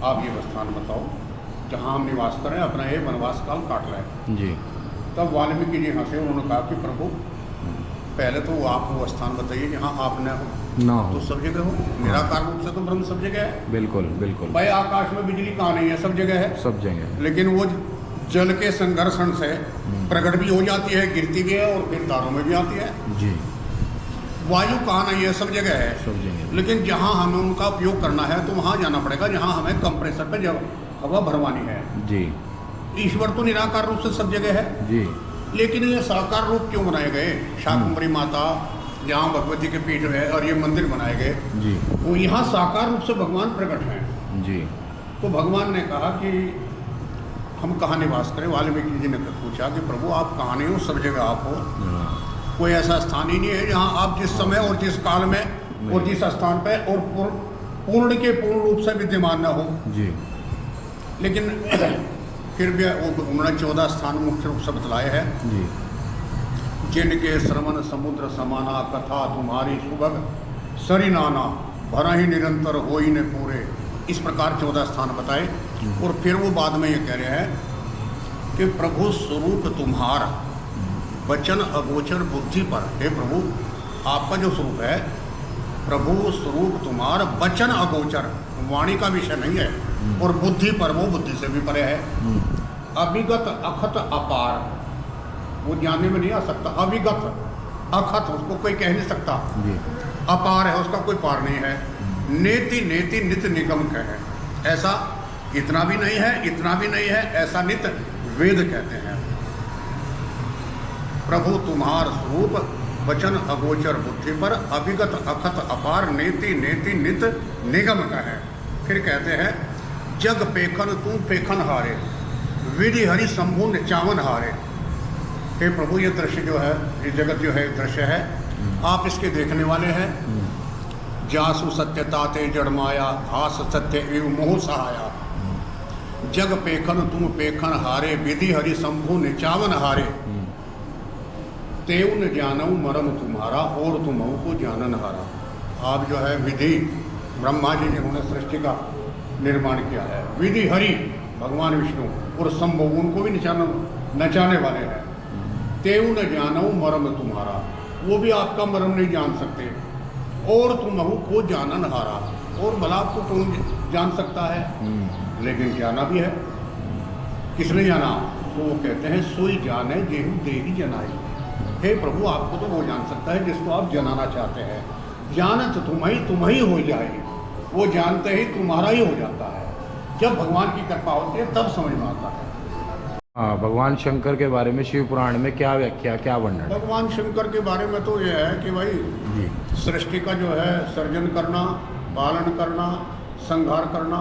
[SPEAKER 3] आप ये स्थान बताओ जहाँ हम निवास करें, अपना ये वनवास काल काट लें।
[SPEAKER 1] जी।
[SPEAKER 3] तब वाल्मीकि जी हंसे, उन्होंने कहा कि प्रभु पहले तो आप वो स्थान बताइए जहाँ आप
[SPEAKER 1] ना हो।
[SPEAKER 3] तो सब जगह हो, निराकार रूप से तो ब्रह्म सब जगह है।
[SPEAKER 1] बिल्कुल बिल्कुल।
[SPEAKER 3] भाई आकाश में बिजली कहाँ नहीं है, सब जगह है।
[SPEAKER 1] सब जगह,
[SPEAKER 3] लेकिन वो जल के संघर्षण से प्रकट भी हो जाती है, गिरती भी है और फिर तारों में भी आती है।
[SPEAKER 1] जी।
[SPEAKER 3] वायु कहाँ नहीं है, सब जगह है।
[SPEAKER 1] सब जगह।
[SPEAKER 3] लेकिन जहाँ हमें उनका उपयोग करना है तो वहाँ जाना पड़ेगा जहाँ हमें कंप्रेसर पे जब हवा भरवानी है।
[SPEAKER 1] जी।
[SPEAKER 3] ईश्वर तो निराकार रूप से सब जगह है।
[SPEAKER 1] जी।
[SPEAKER 3] लेकिन ये साकार रूप क्यों बनाए गए? शाकंभरी माता जहाँ भगवती के पीठ है और ये मंदिर बनाए गए,
[SPEAKER 1] जी,
[SPEAKER 3] वो यहाँ साकार रूप से भगवान प्रकट हैं।
[SPEAKER 1] जी।
[SPEAKER 3] तो भगवान ने कहा कि हम कहाँ निवास करें। वाल्मीकि जी ने पूछा कि प्रभु आप कहाँ नहीं हो, सब जगह आप हो। कोई ऐसा स्थान ही नहीं है जहाँ आप जिस समय और जिस काल में और जिस स्थान पे और पूर्ण के पूर्ण रूप से विद्यमान न हो।
[SPEAKER 1] जी।
[SPEAKER 3] लेकिन फिर भी उन्होंने 14 स्थान मुख्य रूप से बतलाए हैं।
[SPEAKER 1] जी।
[SPEAKER 3] जिनके श्रवण समुद्र समाना, कथा तुम्हारी सुभग सरिनाना, भरा ही निरंतर हो ही ने पूरे। इस प्रकार 14 स्थान बताए। और फिर वो बाद में ये कह रहे हैं कि प्रभु स्वरूप तुम्हारा वचन अगोचर बुद्धि पर। हे प्रभु, आपका जो स्वरूप है, प्रभु स्वरूप तुम्हारा वचन अगोचर, वाणी का विषय नहीं है, और बुद्धि पर, वो बुद्धि से भी परे है। अभिगत अखत अपार, वो जानने में नहीं आ सकता। अभिगत अखत, उसको कोई कह नहीं सकता। अपार है, उसका कोई पार नहीं है। नेति नेति नित निगम कहे, ऐसा इतना भी नहीं है, इतना भी नहीं है, ऐसा नित वेद कहते हैं। प्रभु तुम्हार स्वरूप वचन अगोचर बुद्धि पर, अभिगत अखत अपार, नेति नेति नित निगम कहे। फिर कहते हैं जग पेखन तू पेखन हारे, विधि हरि शंभु निचावन हारे। हे प्रभु, ये दृश्य जो है, ये जगत जो है दृश्य है, आप इसके देखने वाले हैं। जासु सत्यता ते जड़ माया, हास सत्य एव मोह सहाया। जग पेखन तुम पेखन हारे, विधि हरि शंभु निचावन हारे। तेव न जानऊ मरम तुम्हारा, और तुम्हु को जानन हारा। आप जो है विधि, ब्रह्मा जी जिन्होंने सृष्टि का निर्माण किया है, विधि हरि भगवान विष्णु और शंभु उनको भी नचाने वाले हैं। तेव न जानऊ मरम तुम्हारा, वो भी आपका मरम नहीं जान सकते। और तुम्हु को जानन हारा, और भला आपको कौन जान सकता है, लेकिन जाना भी है। किसने जाना? तो वो कहते हैं सोई जाने जेहू देही जनाई। हे प्रभु, आपको तो वो जान सकता है जिसको आप जनाना चाहते हैं। जानत तुम ही हो जाए, वो जानते ही तुम्हारा ही हो जाता है। जब भगवान की कृपा होती है तब समझ में आता है।
[SPEAKER 1] हाँ, भगवान शंकर के बारे में शिव पुराण में क्या व्याख्या, क्या वर्णन?
[SPEAKER 3] भगवान शंकर के बारे में तो यह है कि भाई
[SPEAKER 1] जी,
[SPEAKER 3] सृष्टि का जो है सर्जन करना, पालन करना, संहार करना,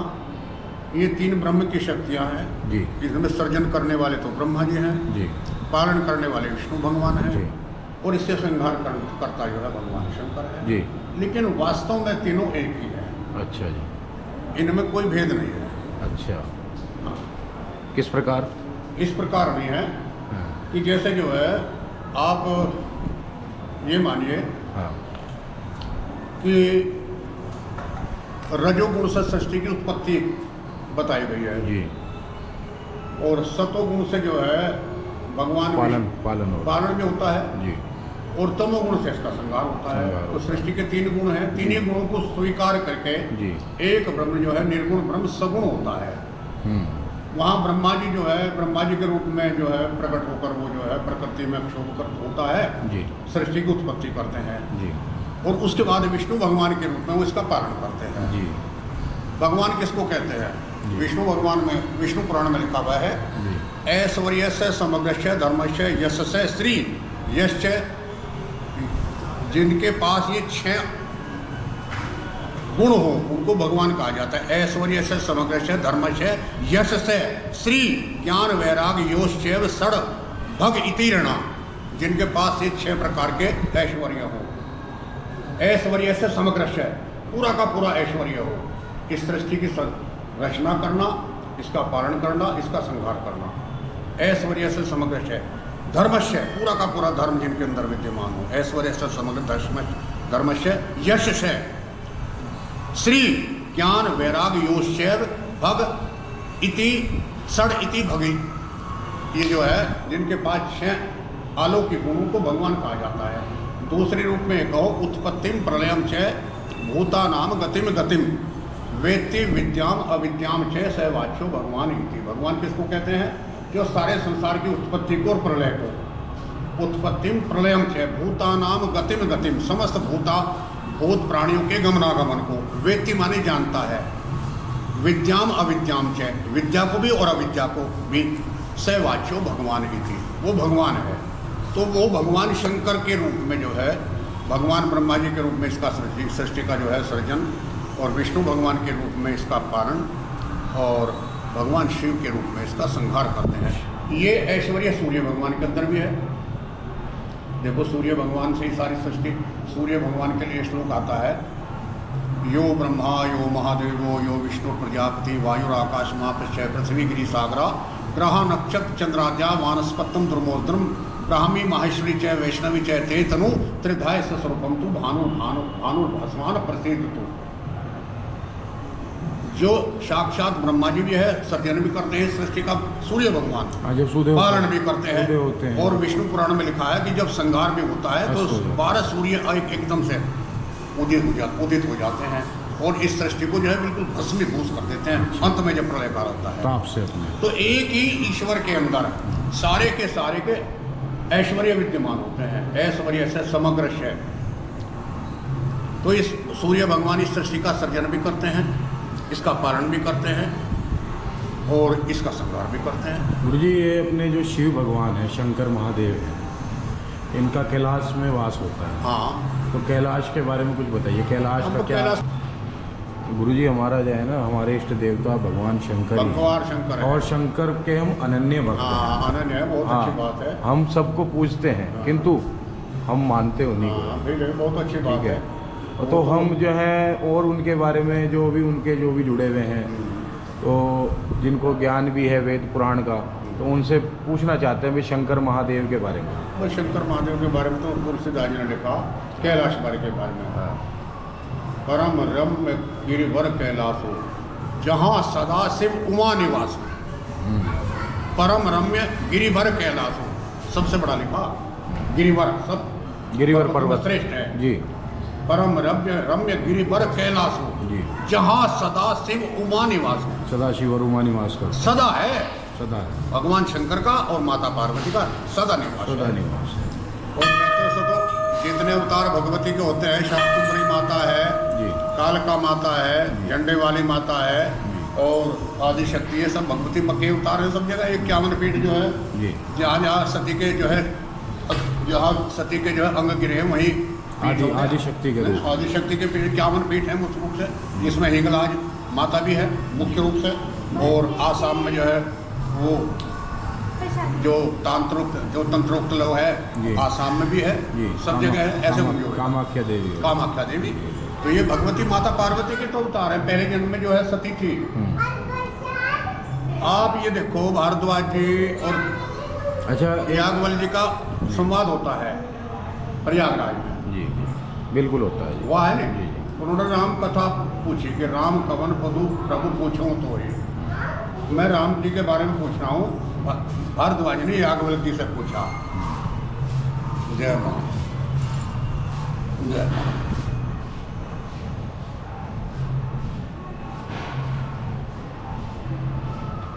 [SPEAKER 3] ये तीन ब्रह्म की शक्तियाँ हैं
[SPEAKER 1] जी।
[SPEAKER 3] इसमें सर्जन करने वाले तो ब्रह्मा जी हैं
[SPEAKER 1] जी,
[SPEAKER 3] पालन करने वाले विष्णु भगवान हैं
[SPEAKER 1] जी,
[SPEAKER 3] और इससे संहार करता जो है भगवान शंकर है
[SPEAKER 1] जी।
[SPEAKER 3] लेकिन वास्तव में तीनों एक ही है।
[SPEAKER 1] अच्छा जी,
[SPEAKER 3] इनमें कोई भेद नहीं है।
[SPEAKER 1] अच्छा,
[SPEAKER 3] हाँ,
[SPEAKER 1] किस प्रकार?
[SPEAKER 3] इस प्रकार नहीं है
[SPEAKER 1] हाँ,
[SPEAKER 3] कि जैसे जो है आप ये मानिए
[SPEAKER 1] हाँ,
[SPEAKER 3] कि रजोगुण से सृष्टि की उत्पत्ति बताई गई है
[SPEAKER 1] जी,
[SPEAKER 3] और सतोगुण से जो है भगवान पालन में होता है
[SPEAKER 1] जी,
[SPEAKER 3] और तमोगुण से इसका संहार होता है। तो सृष्टि के तीन गुण हैं, तीन ही गुणों को स्वीकार करके
[SPEAKER 1] जी,
[SPEAKER 3] एक ब्रह्म जो है निर्गुण ब्रह्म सगुण होता है। वहाँ ब्रह्मा जी जो है ब्रह्मा जी के रूप में जो है प्रकट होकर वो जो है प्रकृति में क्षोभ होता है
[SPEAKER 1] जी,
[SPEAKER 3] सृष्टि की उत्पत्ति करते हैं
[SPEAKER 1] जी, और
[SPEAKER 3] उसके बाद विष्णु भगवान के रूप में वो इसका पालन करते हैं
[SPEAKER 1] जी।
[SPEAKER 3] भगवान किसको कहते हैं?
[SPEAKER 1] जी।
[SPEAKER 3] विष्णु भगवान में विष्णु पुराण में लिखा हुआ है
[SPEAKER 1] जी,
[SPEAKER 3] ऐश्वर्यस्य समग्रस्य धर्मस्य यशस्य श्री यश्च, जिनके पास ये 6 गुण हो उनको भगवान कहा जाता है। ऐश्वर्य से समग्र से धर्म से यश से श्री ज्ञान वैराग योश्चैव सड़ भग इतिरणा, जिनके पास ये 6 प्रकार के ऐश्वर्य हो। ऐश्वर्य से समग्र से पूरा का पूरा ऐश्वर्य हो, इस सृष्टि की रचना करना, इसका पालन करना, इसका संहार करना। ऐश्वर्य से समग्र से धर्मस्य, पूरा का पूरा धर्म जिनके अंदर विद्यमान हो। ऐश्वर्य से समग्र धर्मस्य यश से श्री ज्ञान वैराग योश्चैव भग इति सड़ इति भगी, ये जो है जिनके पास 6 अलौकिक गुणों को भगवान कहा जाता है। दूसरे रूप में कहो उत्पत्तिम प्रलयम च भूतानाम गतिम गतिम वेत्ति विद्याम अविद्याम च सहवाच्यो भगवान इति। भगवान किसको कहते हैं? जो सारे संसार की उत्पत्ति को और प्रलय को। उत्पत्तिम प्रलयम च भूतानाम गतिम गतिम, समस्त भूत प्राणियों के गमनागमन को। वेत्ति माने जानता है, विद्याम अविद्याम च, विद्या को भी और अविद्या को भी। सहवाच्यो भगवान ही थी, वो भगवान है। तो वो भगवान शंकर के रूप में जो है भगवान ब्रह्मा जी के रूप में इसका सृष्टि का जो है सृजन, और विष्णु भगवान के रूप में इसका पालन, और भगवान शिव के रूप में इसका संहार करते हैं। ये ऐश्वर्य सूर्य भगवान के अंदर भी है। देखो सूर्य भगवान से ही सारी सृष्टि, सूर्य भगवान के लिए श्लोक आता है यो ब्रह्मा यो महादेवो यो विष्णु प्रजापति वायुराकाश महापश्चय पृथ्वी गिरी सागरा ग्रह नक्षत्र चंद्राद्या वानस्पतम द्रुमोद्रम ब्राह्मी माहेश्वरी च वैष्णवी च ते तनु त्रिधाय स्वरूपम तु भानु भानु भानु भस्मान प्रसिद्ध तु। जो साक्षात ब्रह्मा जी भी है, सर्जन भी करते हैं सृष्टि का, सूर्य भगवान
[SPEAKER 1] जब सूर्य
[SPEAKER 3] पालन भी करते
[SPEAKER 1] सूर्य होते
[SPEAKER 3] हैं।
[SPEAKER 1] हैं।
[SPEAKER 3] और विष्णु पुराण में लिखा है कि जब संहार भी होता है तो 12 सूर्य एकदम से उदित हो जाते हैं और इस सृष्टि को जो है बिल्कुल भस्मीभूत कर देते हैं। अंत में जब प्रलय काल होता है
[SPEAKER 1] ताप से अपने
[SPEAKER 3] तो एक ही ईश्वर के अंदर सारे के ऐश्वर्य विद्यमान होते हैं। ऐश्वर्य से समग्र है। तो इस सूर्य भगवान इस सृष्टि का सर्जन भी करते हैं, इसका पालन भी करते हैं और इसका संहार भी करते हैं।
[SPEAKER 1] गुरु जी, ये अपने जो शिव भगवान है, शंकर महादेव है, इनका कैलाश में वास होता है।
[SPEAKER 3] हाँ,
[SPEAKER 1] तो कैलाश के बारे में कुछ बताइए। कैलाश का क्या? गुरु जी, हमारा जो है ना, हमारे इष्ट देवता भगवान शंकर ही
[SPEAKER 3] भगवान शंकर है।
[SPEAKER 1] और शंकर के हम अनन्य भक्त हैं।
[SPEAKER 3] हाँ, अनन्य है, बहुत अच्छी बात है।
[SPEAKER 1] हम सबको पूजते हैं किंतु हम मानते उन्हीं को।
[SPEAKER 3] हाँ, बहुत अच्छी बात है।
[SPEAKER 1] तो हम जो है और उनके बारे में जो भी जुड़े हुए हैं, तो जिनको ज्ञान भी है वेद पुराण का, तो उनसे पूछना चाहते हैं भी शंकर महादेव के बारे में।
[SPEAKER 3] बस शंकर महादेव के बारे में तो तुलसीदास जी ने लिखा कैलाश बारे के बारे में। परम रम्य गिरिवर कैलाश हो, जहाँ सदा शिव उमा निवास हो। परम रम्य गिरिवर कैलाश हो, सबसे बड़ा लिखा गिरिवर, सब
[SPEAKER 1] गिरिवर पर्वत
[SPEAKER 3] श्रेष्ठ है
[SPEAKER 1] जी।
[SPEAKER 3] परम रम्य गिरिवर कैलाश हो
[SPEAKER 1] जी,
[SPEAKER 3] जहाँ सदा शिव उमा निवास हो।
[SPEAKER 1] सदा शिव और उमा निवास कर
[SPEAKER 3] सदा है,
[SPEAKER 1] सदा है,
[SPEAKER 3] भगवान शंकर का और माता पार्वती का सदा निवास
[SPEAKER 1] सदा
[SPEAKER 3] है।
[SPEAKER 1] निवास है
[SPEAKER 3] और कहते हैं तो जितने अवतार भगवती के होते हैं, शाकुंभरी माता है
[SPEAKER 1] जी,
[SPEAKER 3] कालका माता है, झंडे वाली माता है और आदि शक्ति है, सब भगवती के अवतार है। सब जगह 51 पीठ जो है
[SPEAKER 1] जी,
[SPEAKER 3] जहाँ सती के जो है, जहाँ सती के जो है अंग गिरे हैं वहीं
[SPEAKER 1] आदि शक्ति के रूप।
[SPEAKER 3] आदि शक्ति के पीठ 51 पीठ है मुख्य रूप से, जिसमें हिंगलाज माता भी है मुख्य रूप से। और आसाम में जो है वो जो तंत्रोक्त लोग
[SPEAKER 1] जी।
[SPEAKER 3] है, आसाम में भी है
[SPEAKER 1] जी,
[SPEAKER 3] सब जगह है। ऐसे बनी हुई
[SPEAKER 1] कामाख्या देवी है।
[SPEAKER 3] कामाख्या देवी। तो ये भगवती माता पार्वती के तो अवतार है। पहले जन्म में जो है सती थी। आप ये देखो भारद्वाज जी और
[SPEAKER 1] अच्छा,
[SPEAKER 3] याज्ञवल्क्य जी का संवाद होता है प्रयागराज में।
[SPEAKER 1] जी, बिल्कुल होता है जी।
[SPEAKER 3] वह है
[SPEAKER 1] जी,
[SPEAKER 3] ना, उन्होंने राम कथा पूछी कि राम कवन पदु प्रभु पूछो तो ही। मैं राम जी के बारे में पूछ रहा हूँ, भारद्वाज ने याज्ञवल्क्य जी से पूछा। जय मां, जय मां।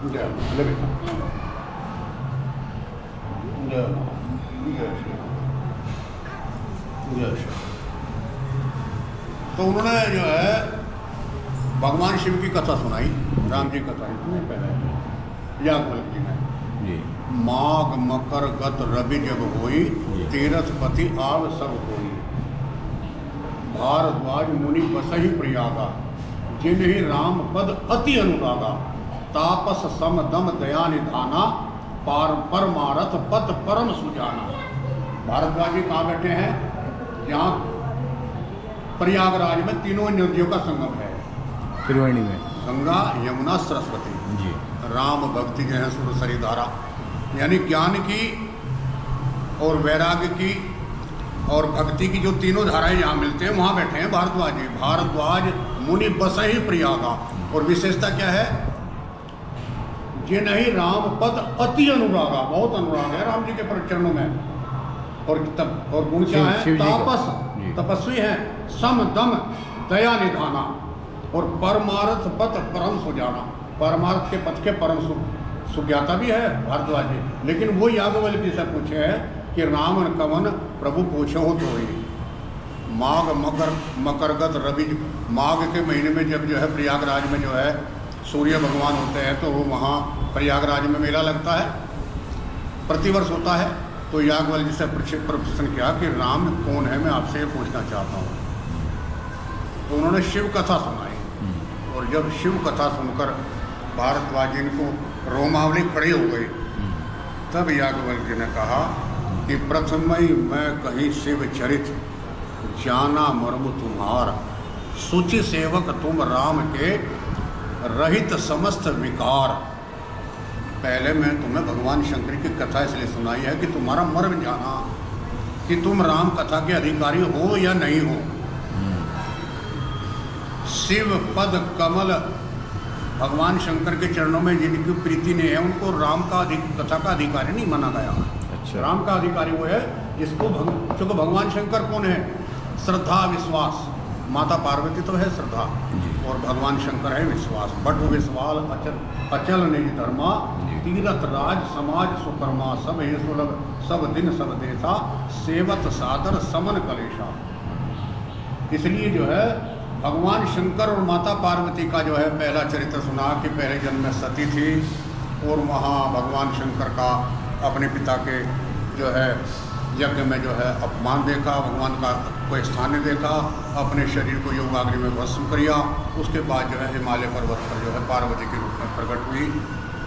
[SPEAKER 3] जय मां, ले बेटा। जय मां, जय श्री राम, जय श्री राम। तो उन्होंने जो है भगवान शिव की कथा सुनाई, राम जी कथा इतने पहले याज्ञवल्क्य जी ने।
[SPEAKER 1] जी,
[SPEAKER 3] माघ मकर गत रवि जब होई, तीरथ पति आव सब होई। भारद्वाज मुनि बसहि प्रयागा, जिन्हि राम पद अति अनुरागा। तापस सम दम दया निधाना, परमारथ पद परम सुजाना। भारद्वाज जी कहाँ बैठे हैं? जहाँ प्रयागराज में तीनों नदियों का संगम है,
[SPEAKER 1] त्रिवेणी में,
[SPEAKER 3] गंगा यमुना सरस्वती
[SPEAKER 1] जी।
[SPEAKER 3] राम भक्ति जो है सुरसरी धारा, यानी ज्ञान की और वैराग्य की और भक्ति की जो तीनों धाराएं यहाँ मिलते हैं, वहाँ बैठे हैं भारद्वाज जी। भारद्वाज मुनि बसहि प्रयागा। और विशेषता क्या है? जिन्हि राम पद अति अनुरागा, बहुत अनुराग है राम जी के चरणों में। और गुण क्या है? तापस, तपस्वी हैं, सम दम दया निधाना और परमार्थ पथ परम सुजाना। परमार्थ के पथ के परम सुज्ञाता भी है भारद्वाज जी। लेकिन वो याज्ञवल्क्य जी से पूछे हैं कि राम कवन प्रभु पूछो तो ही। माघ मकरगत रवि, माघ के महीने में जब जो है प्रयागराज में जो है सूर्य भगवान होते हैं, तो वो वहाँ प्रयागराज में मेला लगता है, प्रतिवर्ष होता है। तो याज्ञवल्क्य जी से प्रश्न किया कि राम कौन है, मैं आपसे ये पूछना चाहता हूँ। तो उन्होंने शिव कथा सुनाई। और जब शिव कथा सुनकर भारद्वाज जी को रोमावली खड़ी हो गई, तब याज्ञवल्क्य जी ने कहा कि प्रथम ही मैं कहीं शिव चरित, जाना मर्म तुम्हार। सूचि सेवक तुम राम के, रहित समस्त विकार। पहले मैं तुम्हें भगवान शंकर की कथा इसलिए सुनाई है कि तुम्हारा मर्म जाना, कि तुम राम कथा के अधिकारी हो या नहीं हो। शिव पद कमल भगवान शंकर के चरणों में जिनकी प्रीति नहीं है उनको राम का कथा का अधिकारी नहीं माना गया।
[SPEAKER 1] अच्छा।
[SPEAKER 3] राम का अधिकारी वो है जिसको क्योंकि भगवान शंकर कौन है? श्रद्धा विश्वास। माता पार्वती तो है श्रद्धा और भगवान शंकर है विश्वास। बट विश्वास अचल निज धर्मा, तीरथ राज समाज सुकर्मा, सब हे सुलभ सब दिन सब देशा, सेवत सादर समन कलेशा। इसलिए जो है भगवान शंकर और माता पार्वती का जो है पहला चरित्र सुना कि पहले जन्म में सती थी और वहाँ भगवान शंकर का अपने पिता के जो है यज्ञ में जो है अपमान देखा, भगवान का कोई स्थान नहीं देखा, अपने शरीर को योगाग्नि में भस्म किया। उसके बाद जो है हिमालय पर्वत पर जो है पार्वती के रूप में प्रकट हुई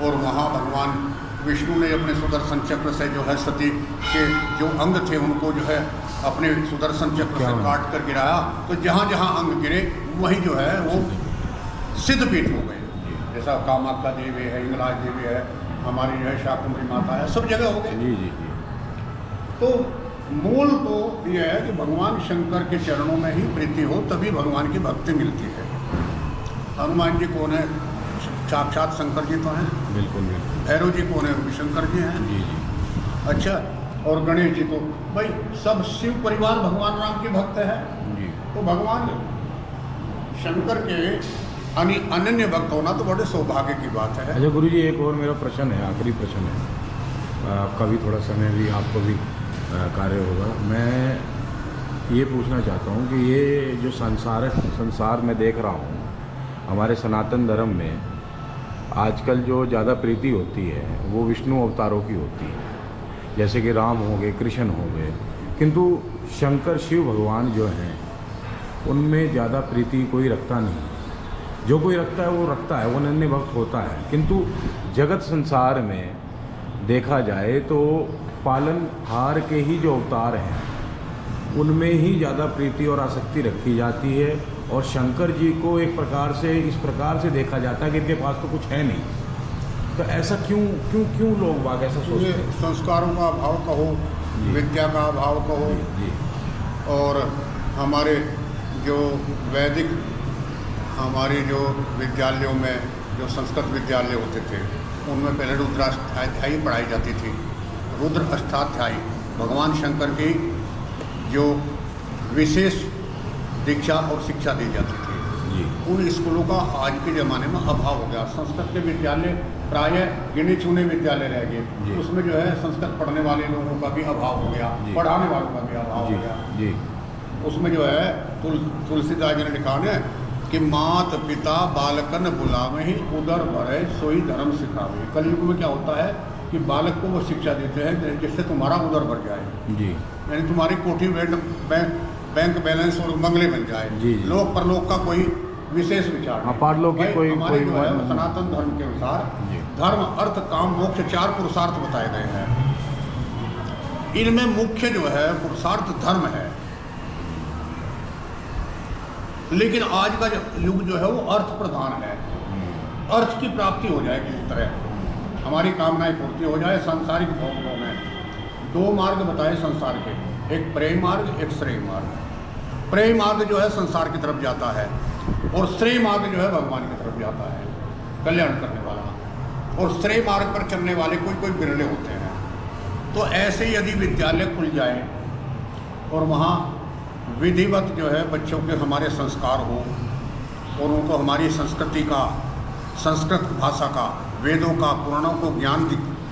[SPEAKER 3] और वहाँ भगवान विष्णु ने अपने सुदर्शन चक्र से जो है सती के जो अंग थे उनको जो है अपने सुदर्शन चक्र से काट कर गिराया। तो जहाँ जहाँ अंग गिरे वहीं जो है वो सिद्धपीठ हो गए। जैसा कामाख्या देवी है, इंगलाज देवी है, हमारी जो है शाकुंभरी माता है, सब जगह हो गए।
[SPEAKER 1] जी जी।
[SPEAKER 3] तो मूल तो यह है कि भगवान शंकर के चरणों में ही प्रीति हो तभी भगवान की भक्ति मिलती है। हनुमान जी कौन है? साक्षात शंकर जी तो हैं।
[SPEAKER 1] बिल्कुल बिल्कुल।
[SPEAKER 3] भैरव जी कौन है? शंकर जी हैं।
[SPEAKER 1] जी जी।
[SPEAKER 3] अच्छा, और गणेश जी तो भाई सब शिव परिवार भगवान राम के भक्त है।
[SPEAKER 1] जी।
[SPEAKER 3] तो भगवान शंकर के अनन्य भक्त होना तो बड़े सौभाग्य की बात है।
[SPEAKER 1] अच्छा गुरु जी, एक और मेरा प्रश्न है, आखिरी प्रश्न है, आपका भी थोड़ा समय भी आपको भी कार्य होगा। मैं ये पूछना चाहता हूँ कि ये जो संसार में देख रहा हूँ हमारे सनातन धर्म में आजकल जो ज़्यादा प्रीति होती है वो विष्णु अवतारों की होती है, जैसे कि राम हो गए, कृष्ण हो गए, किंतु शंकर शिव भगवान जो हैं उनमें ज़्यादा प्रीति कोई रखता नहीं। जो कोई रखता है वो रखता है, वो अनन्य भक्त होता है, किंतु जगत संसार में देखा जाए तो पालनहार के ही जो अवतार हैं उनमें ही ज़्यादा प्रीति और आसक्ति रखी जाती है और शंकर जी को एक प्रकार से इस प्रकार से देखा जाता है कि इनके पास तो कुछ है नहीं। तो ऐसा क्यों क्यों क्यों लोग बाग ऐसा सोचते हैं?
[SPEAKER 3] संस्कारों का अभाव कहो, विद्या का अभाव कहो,
[SPEAKER 1] जी।
[SPEAKER 3] और हमारे जो वैदिक हमारे जो विद्यालयों में जो संस्कृत विद्यालय होते थे उनमें पहले रुद्राष्टाध्यायी पढ़ाई जाती थी। रुद्र अष्टाध्यायी भगवान शंकर की जो विशेष दीक्षा और शिक्षा दी जाती थी।
[SPEAKER 1] जी।
[SPEAKER 3] उन स्कूलों का आज के ज़माने में अभाव हो गया। संस्कृत के विद्यालय प्रायः गिने चुने विद्यालय रह गए, उसमें जो है संस्कृत पढ़ने वाले लोगों का भी अभाव हो गया, पढ़ाने वालों का भी अभाव हो गया।
[SPEAKER 1] जी।
[SPEAKER 3] उसमें जो है तुलसीदास जी ने लिखा है कि मात पिता बालकन बुलावे ही उदर भरे सोई धर्म सिखावे। कलयुग में क्या होता है कि बालक को वो शिक्षा देते हैं जिससे तुम्हारा उदर भर जाए,
[SPEAKER 1] जी,
[SPEAKER 3] यानी तुम्हारी कोठी बैंक बैलेंस और बंगले बन जाए।
[SPEAKER 1] जी।
[SPEAKER 3] लोक परलोक का कोई विशेष विचार नहीं।
[SPEAKER 1] पारलोक की कोई
[SPEAKER 3] हमारे जो है सनातन धर्म के अनुसार धर्म अर्थ काम मोक्ष 4 पुरुषार्थ बताए गए हैं। इनमें मुख्य जो है पुरुषार्थ धर्म है, लेकिन आज का युग जो है वो अर्थ प्रधान है। अर्थ की प्राप्ति हो जाए किसी तरह, हमारी कामनाएं पूर्ति हो जाए। सांसारिक भोगों में 2 मार्ग बताए संसार के, एक प्रेम मार्ग, एक श्रेय मार्ग। प्रेम मार्ग जो है संसार की तरफ जाता है और श्रेय मार्ग जो है भगवान की तरफ जाता है, कल्याण करने वाला। और श्रेय मार्ग पर चलने वाले कोई बिरले होते हैं। तो ऐसे ही यदि विद्यालय खुल जाए और वहाँ विधिवत जो है बच्चों के हमारे संस्कार हो और उनको हमारी संस्कृति का, संस्कृत भाषा का, वेदों का, पुराणों को ज्ञान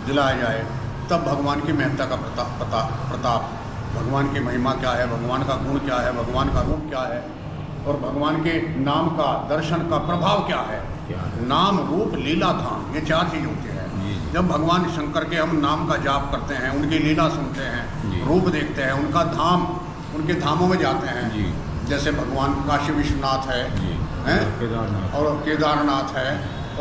[SPEAKER 3] दिलाया जाए, तब भगवान की महत्ता का प्रताप, भगवान की महिमा क्या है, भगवान का गुण क्या है, भगवान का रूप क्या है और भगवान के नाम का, दर्शन का प्रभाव क्या है। नाम, रूप, लीला, धाम, ये 4 चीज़ होती है। जब भगवान शंकर के हम नाम का जाप करते हैं, उनकी लीला सुनते हैं, रूप देखते हैं, उनका धाम, उनके धामों में जाते हैं, जैसे भगवान काशी विश्वनाथ है, और केदारनाथ है,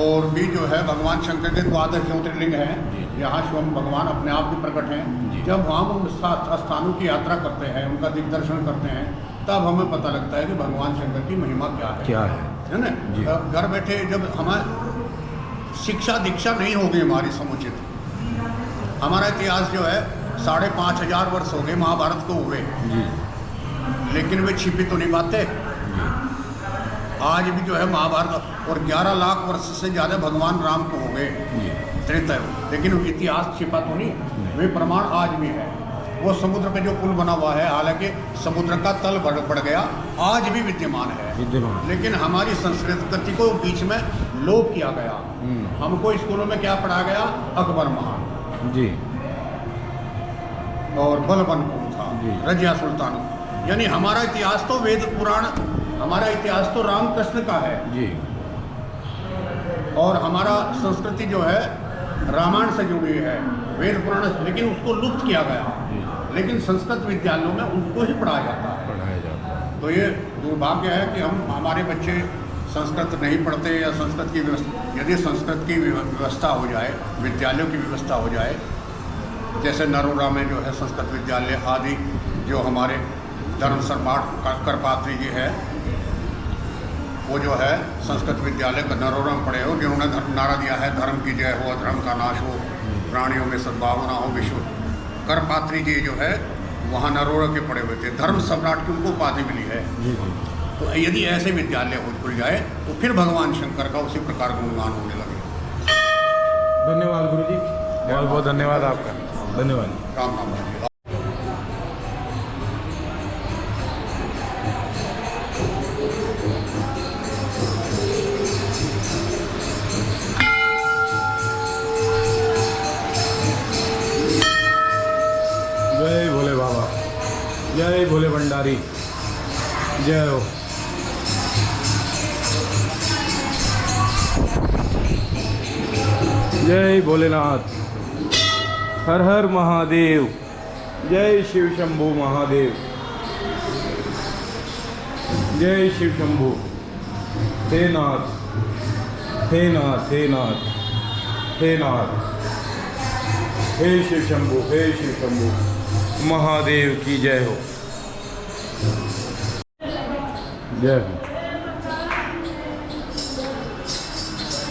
[SPEAKER 3] और भी जो है भगवान शंकर के 12 ज्योतिर्लिंग हैं, यहाँ स्वयं भगवान अपने आप भी प्रकट हैं। जब हम उन स्थानों की यात्रा करते हैं, उनका दिग्दर्शन करते हैं, तब हमें पता लगता है कि भगवान शंकर की महिमा क्या है ना। घर बैठे जब हमें शिक्षा दीक्षा नहीं होगी हमारी समुचित, हमारा इतिहास जो है 5,500 वर्ष हो गए महाभारत को हुए, लेकिन वे छिपी तो नहीं पाते। आज भी जो है महाभारत और 11 लाख वर्ष से ज़्यादा भगवान राम को हो गए त्रेता युग, लेकिन वो इतिहास छिपा तो नहीं, वे प्रमाण आज भी है। वो समुद्र पे जो पुल बना हुआ है, हालांकि समुद्र का तल बढ़ गया, आज भी विद्यमान है, लेकिन हमारी संस्कृति को बीच में लोप किया गया। हमको स्कूलों में क्या पढ़ाया गया? अकबर महान
[SPEAKER 1] जी
[SPEAKER 3] और बलबन कौन था, रजिया सुल्तान, यानी हमारा इतिहास तो वेद पुराण, हमारा इतिहास तो रामकृष्ण का है
[SPEAKER 1] जी,
[SPEAKER 3] और हमारा संस्कृति जो है रामायण से जुड़ी है, वेद पुराण, लेकिन उसको लुप्त किया गया। लेकिन संस्कृत विद्यालयों में उनको ही पढ़ाया जाता है। तो ये दुर्भाग्य है कि हमारे बच्चे संस्कृत नहीं पढ़ते, या संस्कृत की व्यवस्था, यदि संस्कृत की व्यवस्था हो जाए, विद्यालयों की व्यवस्था हो जाए, जैसे नरोरा में जो है संस्कृत विद्यालय आदि, जो हमारे धर्म सम्राट करपात्री जी है, वो जो है संस्कृत विद्यालय का नरोरा में पढ़े हो, जिन्होंने नारा दिया है धर्म की जय हो, अधर्म का नाश हो, प्राणियों में सद्भावना हो, विश्व। करपात्री जी जो है वहाँ नरोरा के पढ़े हुए थे, धर्म सम्राट की उनको उपाधि मिली है। तो यदि ऐसे विद्यालय हो खुल जाए तो फिर भगवान शंकर का उसी प्रकार गुणगान होने लगे।
[SPEAKER 1] धन्यवाद गुरु जी, बहुत बहुत धन्यवाद आपका, धन्यवाद।
[SPEAKER 3] राम राम जी।
[SPEAKER 1] जय भोले बाबा, जय भोले भंडारी, जय हो। जय भोलेनाथ, हर हर महादेव, जय शिव शंभू महादेव, जय शिव शंभू। हे नाथ, हे नाथ, हे नाथ, हे नाथ, हे शिव शंभू, हे शिव शंभू, महादेव की जय हो, जय हो।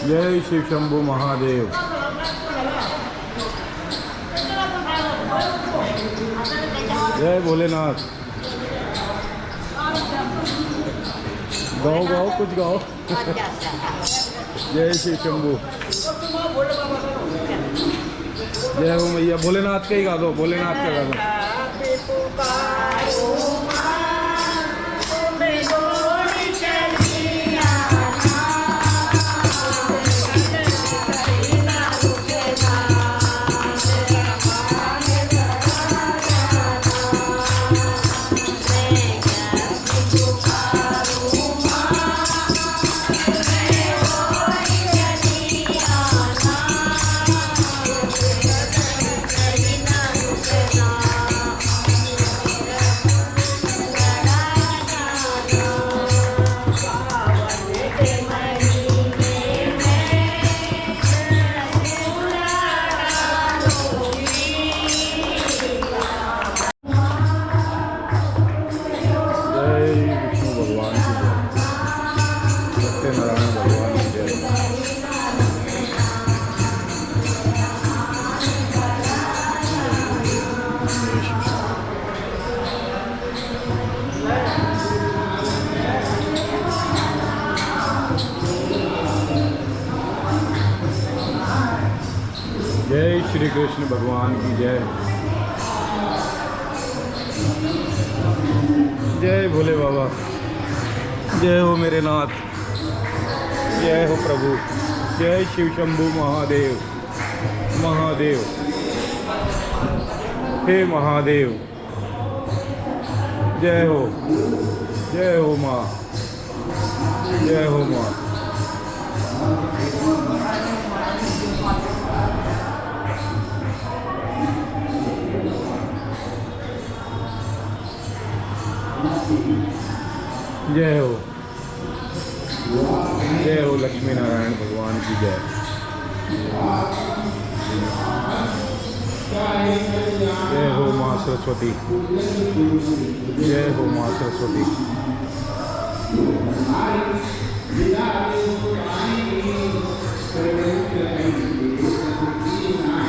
[SPEAKER 1] जय शिव शंभू महादेव। जय भोलेनाथ। गाओ गाओ, कुछ गाओ। जय शिव शंभू, जय हो मैया। भोलेनाथ का ही गा दो, भोलेनाथ का गा दो। जय श्री कृष्ण भगवान की जय। जय भोले बाबा, जय हो मेरे नाथ, जय हो प्रभु, जय शिव शंभू महादेव, महादेव, हे महादेव, जय हो माँ, जय हो माँ। जय हो, जय हो लक्ष्मी नारायण भगवान की जय। जय हो माँ सरस्वती, जय हो माँ सरस्वती।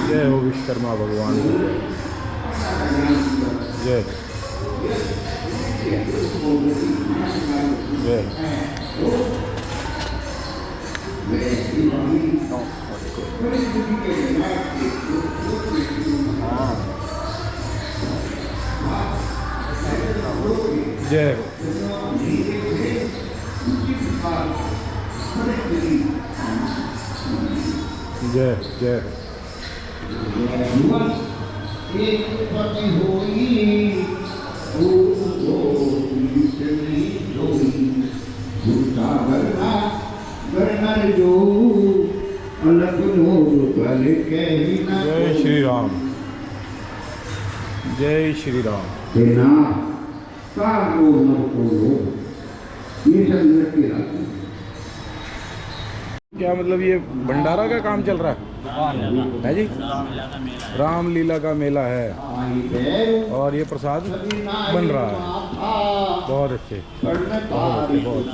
[SPEAKER 1] जय हो विश्वकर्मा भगवान की जय। जय जय। जय हो। जय जय जय श्री राम। जय श्री राम। क्या मतलब ये भंडारा का काम चल रहा है जी? रामलीला का मेला है और ये प्रसाद बन रहा है। बहुत अच्छे, बहुत अच्छे, बहुत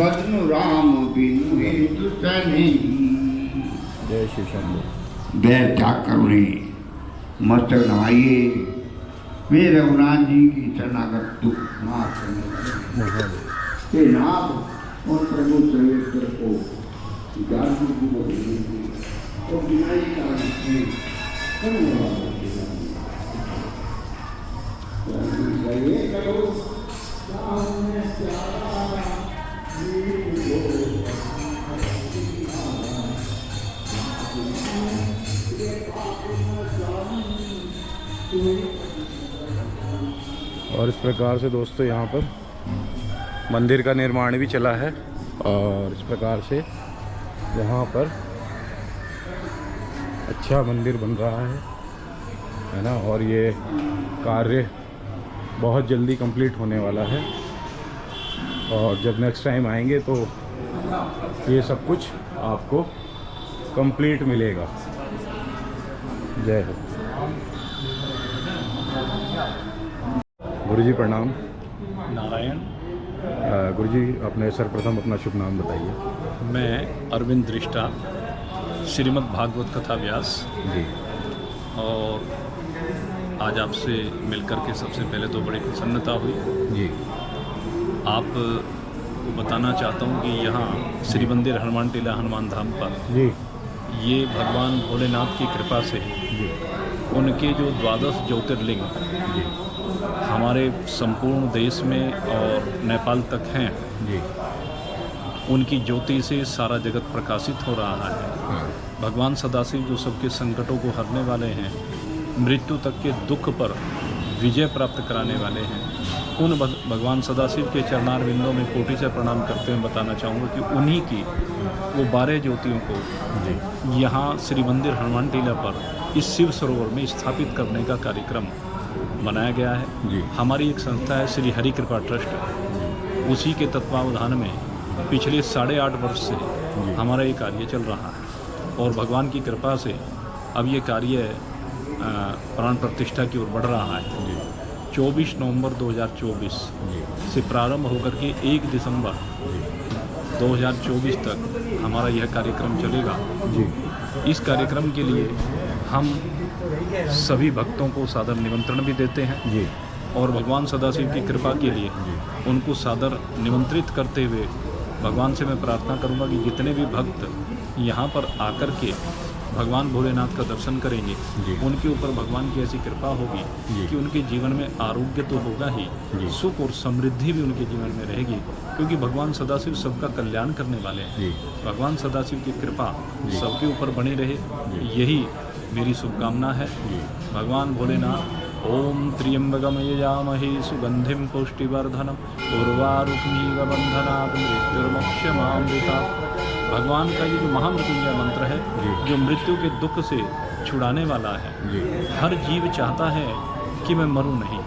[SPEAKER 4] बदनु राम बिनु हेतु नहीं।
[SPEAKER 1] जय शिव शंभू।
[SPEAKER 4] बैर त्याग कर उन्हें मस्तक नवाइए। वे रघुनाथ जी की शरणागत दुख माफ करने वाले नाथ और प्रभु सर्वेश्वर को जादू की बोली और बिनाई करने
[SPEAKER 1] और इस प्रकार से दोस्तों यहाँ पर मंदिर का निर्माण भी चला है और इस प्रकार से यहाँ पर अच्छा मंदिर बन रहा है ना। और ये कार्य बहुत जल्दी कंप्लीट होने वाला है और जब नेक्स्ट टाइम आएंगे तो ये सब कुछ आपको कंप्लीट मिलेगा। जय हो। गुरुजी प्रणाम।
[SPEAKER 5] नारायण।
[SPEAKER 1] गुरुजी अपने सर्वप्रथम अपना शुभ नाम बताइए।
[SPEAKER 5] मैं अरविंद दृष्टा, श्रीमद् भागवत कथा व्यास
[SPEAKER 1] जी।
[SPEAKER 5] और आज आपसे मिलकर के सबसे पहले तो बड़ी प्रसन्नता हुई
[SPEAKER 1] जी।
[SPEAKER 5] आप को बताना चाहता हूँ कि यहाँ श्री मंदिर हनुमान टीला हनुमान धाम पर
[SPEAKER 1] जी
[SPEAKER 5] ये भगवान भोलेनाथ की कृपा से
[SPEAKER 1] जी
[SPEAKER 5] उनके जो 12 ज्योतिर्लिंग
[SPEAKER 1] जी
[SPEAKER 5] हमारे संपूर्ण देश में और नेपाल तक हैं,
[SPEAKER 1] जी
[SPEAKER 5] उनकी ज्योति से सारा जगत प्रकाशित हो रहा है। भगवान सदाशिव जो सबके संकटों को हरने वाले हैं, मृत्यु तक के दुख पर विजय प्राप्त कराने वाले हैं, उन भगवान सदाशिव के चरणार बिंदों में कोटि से प्रणाम करते हुए बताना चाहूँगा कि उन्हीं की वो 12 ज्योतियों को यहाँ श्री मंदिर हनुमान टीला पर इस शिव सरोवर में स्थापित करने का कार्यक्रम बनाया गया है। हमारी एक संस्था है श्री हरि कृपा ट्रस्ट, उसी के तत्वावधान में पिछले 8.5 वर्ष से हमारा ये कार्य चल रहा है और भगवान की कृपा से अब ये कार्य प्राण प्रतिष्ठा की ओर बढ़ रहा है। 24 नवंबर 2024 से प्रारंभ होकर के 1 दिसंबर 2024 तक हमारा यह कार्यक्रम चलेगा। इस कार्यक्रम के लिए हम सभी भक्तों को सादर निमंत्रण भी देते हैं और भगवान सदाशिव की कृपा के लिए उनको सादर निमंत्रित करते हुए भगवान से मैं प्रार्थना करूंगा कि जितने भी भक्त यहाँ पर आकर के भगवान भोलेनाथ का दर्शन करेंगे, उनके ऊपर भगवान की ऐसी कृपा होगी कि उनके जीवन में आरोग्य तो होगा ही, सुख और समृद्धि भी उनके जीवन में रहेगी, क्योंकि भगवान सदाशिव सबका कल्याण करने वाले हैं। भगवान सदाशिव की कृपा सबके ऊपर बनी रहे, यही मेरी शुभकामना है। भगवान भोलेनाथ ओम त्र्यंबकम यजामहे सुगंधिम पुष्टिवर्धनम उर्वारुकमिव बंधनात् मृत्युर्मोक्षमामृतात्। भगवान का ये जो महामृत्युंजय मंत्र है, जो मृत्यु के दुख से छुड़ाने वाला है, हर जीव चाहता है कि मैं मरूं नहीं।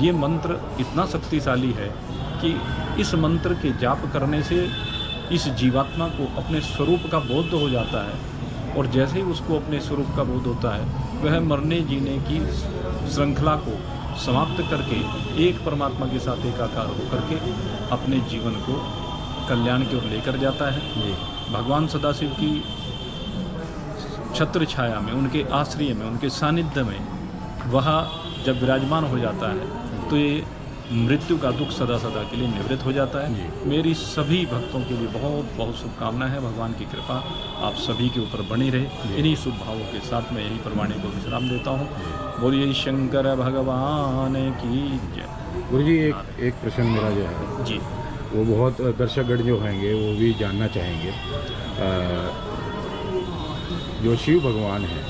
[SPEAKER 5] ये मंत्र इतना शक्तिशाली है कि इस मंत्र के जाप करने से इस जीवात्मा को अपने स्वरूप का बोध हो जाता है और जैसे ही उसको अपने स्वरूप का बोध होता है, वह मरने जीने की श्रृंखला को समाप्त करके एक परमात्मा के साथ एकाकार होकर के अपने जीवन को कल्याण की ओर लेकर जाता है। भगवान सदाशिव की छत्र छाया में, उनके आश्रय में, उनके सानिध्य में वह जब विराजमान हो जाता है तो ये मृत्यु का दुख सदा सदा के लिए निवृत्त हो जाता है। मेरी सभी भक्तों के लिए बहुत बहुत शुभकामनाएं है। भगवान की कृपा आप सभी के ऊपर बनी रहे। इन्हीं शुभ भावों के साथ मैं यही प्रवाणी को विश्राम देता हूँ। बोलिए शंकर भगवान की जय।
[SPEAKER 1] गुरु जी एक प्रश्न मेरा जो है
[SPEAKER 5] जी,
[SPEAKER 1] वो बहुत दर्शकगण जो होंगे वो भी जानना चाहेंगे। जो शिव भगवान हैं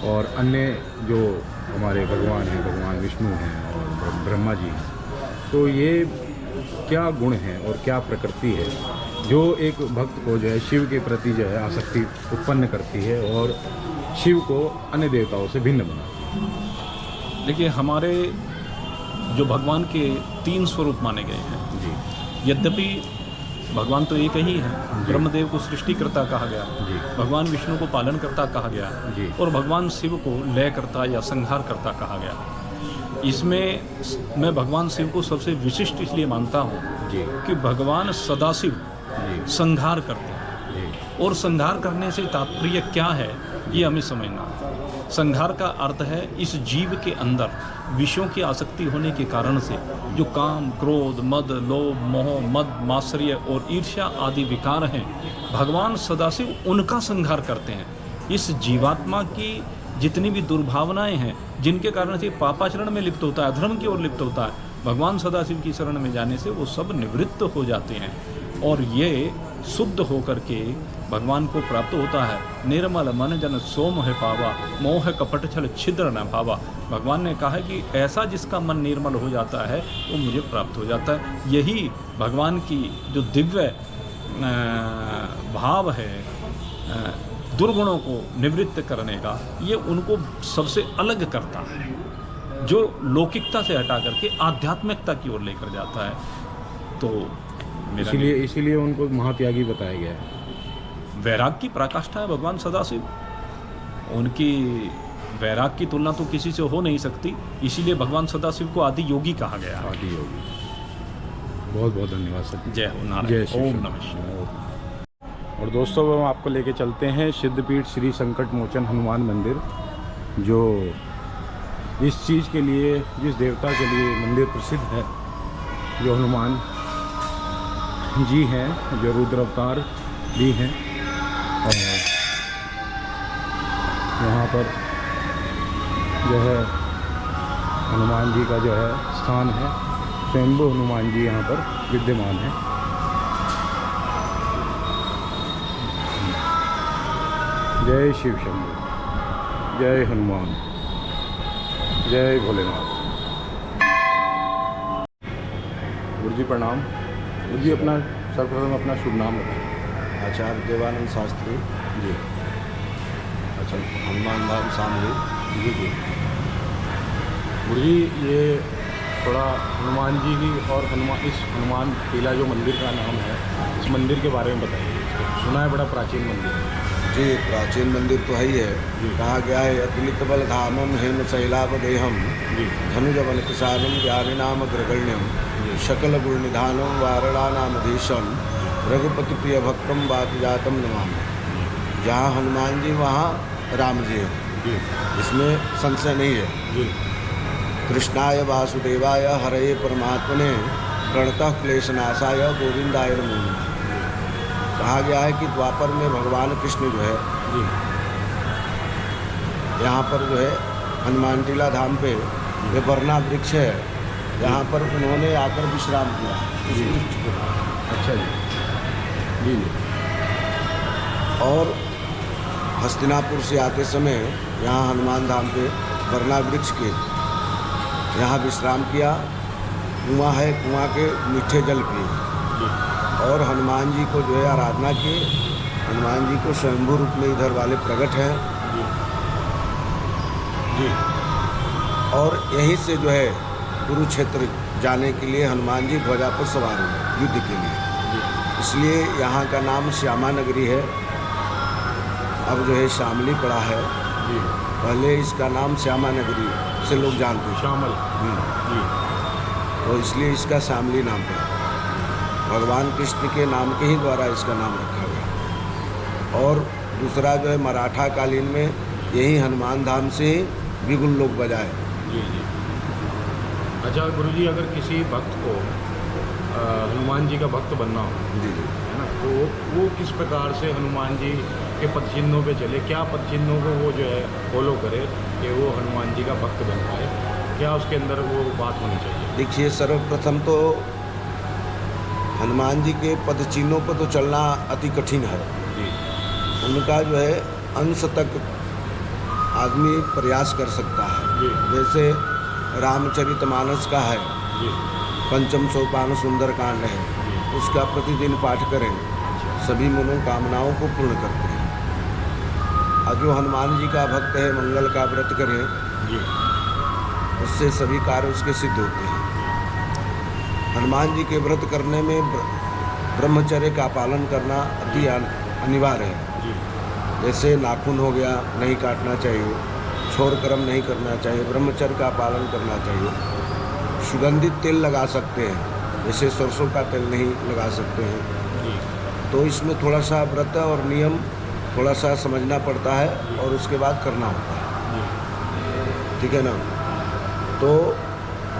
[SPEAKER 1] और अन्य जो हमारे भगवान हैं, भगवान विष्णु हैं और ब्रह्मा जी हैं, तो ये क्या गुण हैं और क्या प्रकृति है जो एक भक्त को जो है शिव के प्रति जो है आसक्ति उत्पन्न करती है और शिव को अन्य देवताओं से भिन्न बनाती है?
[SPEAKER 5] देखिए हमारे जो भगवान के 3 स्वरूप माने गए हैं
[SPEAKER 1] जी
[SPEAKER 5] यद्यपि भगवान तो एक ही है। ब्रह्मदेव को सृष्टिकर्ता कहा गया,
[SPEAKER 1] जी
[SPEAKER 5] भगवान विष्णु को पालनकर्ता कहा गया
[SPEAKER 1] जी
[SPEAKER 5] और भगवान शिव को लयकर्ता या संहारकर्ता कहा गया। इसमें मैं भगवान शिव को सबसे विशिष्ट इसलिए मानता हूँ
[SPEAKER 1] जी
[SPEAKER 5] कि भगवान सदाशिव
[SPEAKER 1] जी
[SPEAKER 5] संहार करते हैं
[SPEAKER 1] जी
[SPEAKER 5] और संहार करने से तात्पर्य क्या है ये हमें समझना है। संहार का अर्थ है इस जीव के अंदर विषयों की आसक्ति होने के कारण से जो काम, क्रोध, मद, लोभ, मोह, मद, मात्सर्य और ईर्ष्या आदि विकार हैं, भगवान सदाशिव उनका संहार करते हैं। इस जीवात्मा की जितनी भी दुर्भावनाएं हैं जिनके कारण से पापाचरण में लिप्त होता है, धर्म की ओर लिप्त होता है, भगवान सदाशिव की शरण में जाने से वो सब निवृत्त हो जाते हैं और ये शुद्ध होकर के भगवान को प्राप्त होता है। निर्मल मन जन सो मोह पावा, मोह कपट छल छिद्र न भावा। भगवान ने कहा है कि ऐसा जिसका मन निर्मल हो जाता है वो मुझे प्राप्त हो जाता है। यही भगवान की जो दिव्य भाव है दुर्गुणों को निवृत्त करने का, ये उनको सबसे अलग करता है, जो लौकिकता से हटा करके आध्यात्मिकता की ओर लेकर जाता है। तो
[SPEAKER 1] इसीलिए उनको महात्यागी बताया गया है।
[SPEAKER 5] वैराग की पराकाष्ठा है भगवान सदाशिव, उनकी वैराग की तुलना तो किसी से हो नहीं सकती, इसीलिए भगवान सदाशिव को आदि योगी कहा गया।
[SPEAKER 1] आदि योगी। बहुत बहुत धन्यवाद सर।
[SPEAKER 5] जय हो नारायण।
[SPEAKER 1] जय श्री
[SPEAKER 5] ओम
[SPEAKER 1] कृष्ण।
[SPEAKER 5] नमः शिवाय।
[SPEAKER 1] और दोस्तों हम आपको लेके चलते हैं सिद्धपीठ श्री संकट मोचन हनुमान मंदिर, जो इस चीज़ के लिए, जिस देवता के लिए मंदिर प्रसिद्ध है, जो हनुमान जी हैं, जो रुद्र अवतार भी हैं। और यहाँ पर जो है हनुमान जी का जो है स्थान है, स्वयंभू हनुमान जी यहाँ पर विद्यमान है। जय शिव शंभू, जय हनुमान, जय भोलेनाथ। गुरु जी प्रणाम। गुरु जी अपना सर्वप्रथम अपना शुभ नाम बताएं।
[SPEAKER 6] आचार्य देवानंद शास्त्री
[SPEAKER 1] जी। अच्छा
[SPEAKER 6] हनुमान धाम शामली।
[SPEAKER 1] जी जी। गुरु जी ये थोड़ा हनुमान जी की और इस हनुमान टीला जो मंदिर का नाम है, इस मंदिर के बारे में बताइए। सुना है बड़ा प्राचीन मंदिर है।
[SPEAKER 6] जी, प्राचीन मंदिर तो है ही है। कहा गया है अतुलित बल धामम हेम शैलापदेहम
[SPEAKER 1] जी
[SPEAKER 6] धनुज बल किसानम ज्ञानी नाम अग्रगण्यम शकल गुण निधानम वारणा नामधीशम रघुपति प्रिय भक्तम बात जातम नमामि। जहाँ हनुमान जी वहाँ राम जी है,
[SPEAKER 1] जी
[SPEAKER 6] इसमें संशय नहीं है।
[SPEAKER 1] जी।
[SPEAKER 6] कृष्णाय वासुदेवाय हरये परमात्मने प्रणतः क्लेशनाशाय गोविंदाय नमो नमः। कहा गया है कि द्वापर में भगवान कृष्ण जो है
[SPEAKER 1] जी
[SPEAKER 6] यहाँ पर जो है हनुमान टीला धाम पे ये बरना वृक्ष है, यहाँ पर उन्होंने आकर विश्राम किया उस
[SPEAKER 1] जी।
[SPEAKER 6] वृक्ष के पास।
[SPEAKER 1] अच्छा जी जी जी।
[SPEAKER 6] और हस्तिनापुर से आते समय यहाँ हनुमान धाम पे बरना वृक्ष के यहाँ विश्राम किया। कुआं है, कुआं के मीठे जल पिए और हनुमान जी को जो है आराधना की। हनुमान जी को स्वयंभू रूप में इधर वाले प्रकट हैं
[SPEAKER 1] जी।
[SPEAKER 6] और यहीं से जो है कुरुक्षेत्र जाने के लिए हनुमान जी ध्वजा पर सवार हुए युद्ध के लिए। इसलिए यहाँ का नाम श्यामा नगरी है, अब जो है शामली पड़ा है।
[SPEAKER 1] जी
[SPEAKER 6] पहले इसका नाम श्यामा नगरी से लोग जानते थे,
[SPEAKER 1] शामल जी।
[SPEAKER 6] तो इसलिए इसका शामली नाम पड़ा। भगवान कृष्ण के नाम के ही द्वारा इसका नाम रखा गया। और दूसरा जो है मराठा कालीन में यही हनुमान धाम से ही बिगुल लोग बजाए।
[SPEAKER 1] जी जी। अच्छा गुरुजी, अगर किसी भक्त को हनुमान जी का भक्त बनना हो,
[SPEAKER 6] जी जी।
[SPEAKER 1] है ना, तो वो किस प्रकार से हनुमान जी के पद चिन्हों पे चले, क्या पद चिन्हों को वो जो है फॉलो करे कि वो हनुमान जी का भक्त बन पाए, क्या उसके अंदर वो बात होनी चाहिए?
[SPEAKER 6] देखिए, सर्वप्रथम तो हनुमान जी के पद चिन्हों पर तो चलना अति कठिन है।
[SPEAKER 1] जी
[SPEAKER 6] उनका जो है अंश तक आदमी प्रयास कर सकता है।
[SPEAKER 1] जी
[SPEAKER 6] जैसे रामचरितमानस का है,
[SPEAKER 1] जी
[SPEAKER 6] पंचम सोपान सुंदरकांड है,
[SPEAKER 1] जी।
[SPEAKER 6] उसका प्रतिदिन पाठ करें, सभी मनोकामनाओं को पूर्ण करते हैं। और जो हनुमान जी का भक्त है, मंगल का व्रत करें,
[SPEAKER 1] जी
[SPEAKER 6] उससे सभी कार्य उसके सिद्ध होते हैं। हनुमान जी के व्रत करने में ब्रह्मचर्य का पालन करना अति अनिवार्य है।
[SPEAKER 1] जी
[SPEAKER 6] जैसे नाखून हो गया, नहीं काटना चाहिए, छोर कर्म नहीं करना चाहिए, ब्रह्मचर्य का पालन करना चाहिए। सुगंधित तेल लगा सकते हैं, जैसे सरसों का तेल नहीं लगा सकते हैं।
[SPEAKER 1] जी
[SPEAKER 6] तो इसमें थोड़ा सा व्रत और नियम थोड़ा सा समझना पड़ता है और उसके बाद करना होता है।
[SPEAKER 1] जी
[SPEAKER 6] ठीक है ना। तो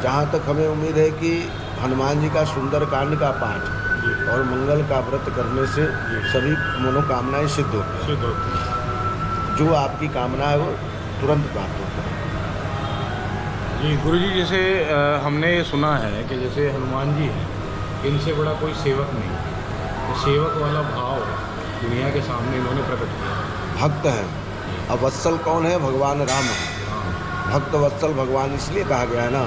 [SPEAKER 6] जहाँ तक हमें उम्मीद है कि हनुमान जी का सुंदरकांड का पाठ
[SPEAKER 1] जी
[SPEAKER 6] और मंगल का व्रत करने से सभी मनोकामनाएं सिद्ध होती हैं।
[SPEAKER 1] सिद्ध होते हैं।
[SPEAKER 6] जो आपकी कामना है वो तुरंत प्राप्त होता है।
[SPEAKER 1] जी गुरुजी, जैसे हमने ये सुना है कि जैसे हनुमान जी हैं, इनसे बड़ा कोई सेवक नहीं, तो सेवक वाला भाव दुनिया के सामने इन्होंने प्रकट किया।
[SPEAKER 6] भक्त है। अब वत्सल कौन है? भगवान राम है।
[SPEAKER 1] हाँ
[SPEAKER 6] भक्त वत्सल भगवान इसलिए कहा गया है ना,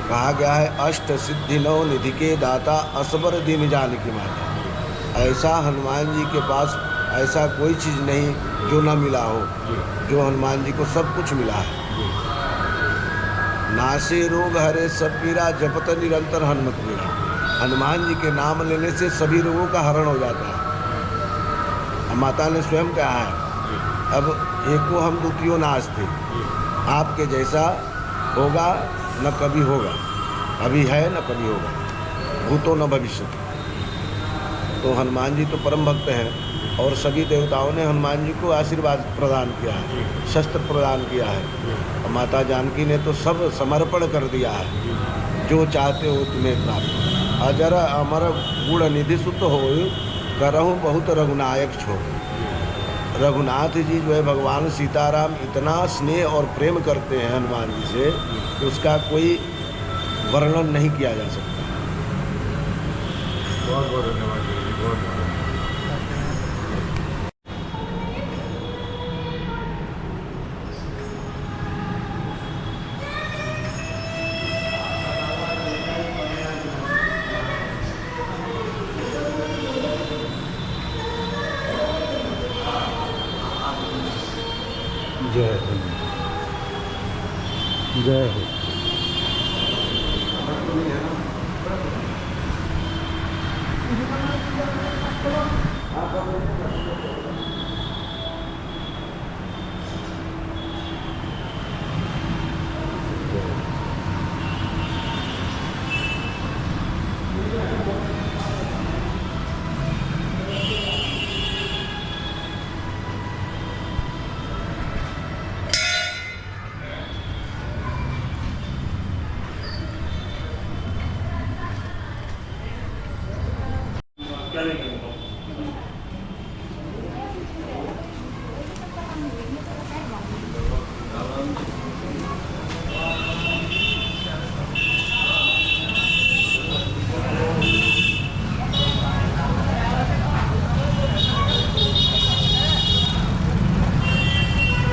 [SPEAKER 6] कहा गया है अष्ट सिद्धि नौ निधि के दाता असबर दीन जान की माता। ऐसा हनुमान जी के पास ऐसा कोई चीज़ नहीं जो ना मिला हो, जो हनुमान जी को सब कुछ मिला है। नासे रोग हरे सब पीरा, जपत निरंतर हनुमत पीरा। हनुमान जी के नाम लेने से सभी रोगों का हरण हो जाता है। माता ने स्वयं कहा है, अब एको हम द्वितीयो नास्ते, आपके जैसा होगा न कभी होगा, अभी है न कभी होगा, भूतो न भविष्य। तो हनुमान जी तो परम भक्त हैं और सभी देवताओं ने हनुमान जी को आशीर्वाद प्रदान किया है, शस्त्र प्रदान किया है। और माता जानकी ने तो सब समर्पण कर दिया है, जो चाहते हो तुम्हें प्राप्त। अजर अमर गुण निधि सुत हो, करहूँ बहुत रघुनायक छो। रघुनाथ जी जो है भगवान सीताराम इतना स्नेह और प्रेम करते हैं हनुमान जी से कि उसका कोई वर्णन नहीं किया जा सकता।
[SPEAKER 1] बहुत बहुत धन्यवाद गुरुजी, बहुत बहुत। जय हिंद, जय हिंद।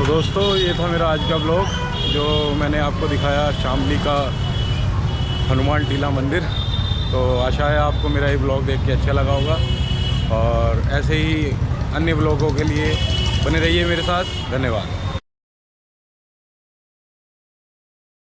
[SPEAKER 1] दोस्तों, ये था मेरा आज का ब्लॉग, जो मैंने आपको दिखाया शामली का हनुमान टीला मंदिर। तो आशा है आपको मेरा ये ब्लॉग देख के अच्छा लगा होगा, और ऐसे ही अन्य ब्लॉगों के लिए बने रहिए मेरे साथ। धन्यवाद।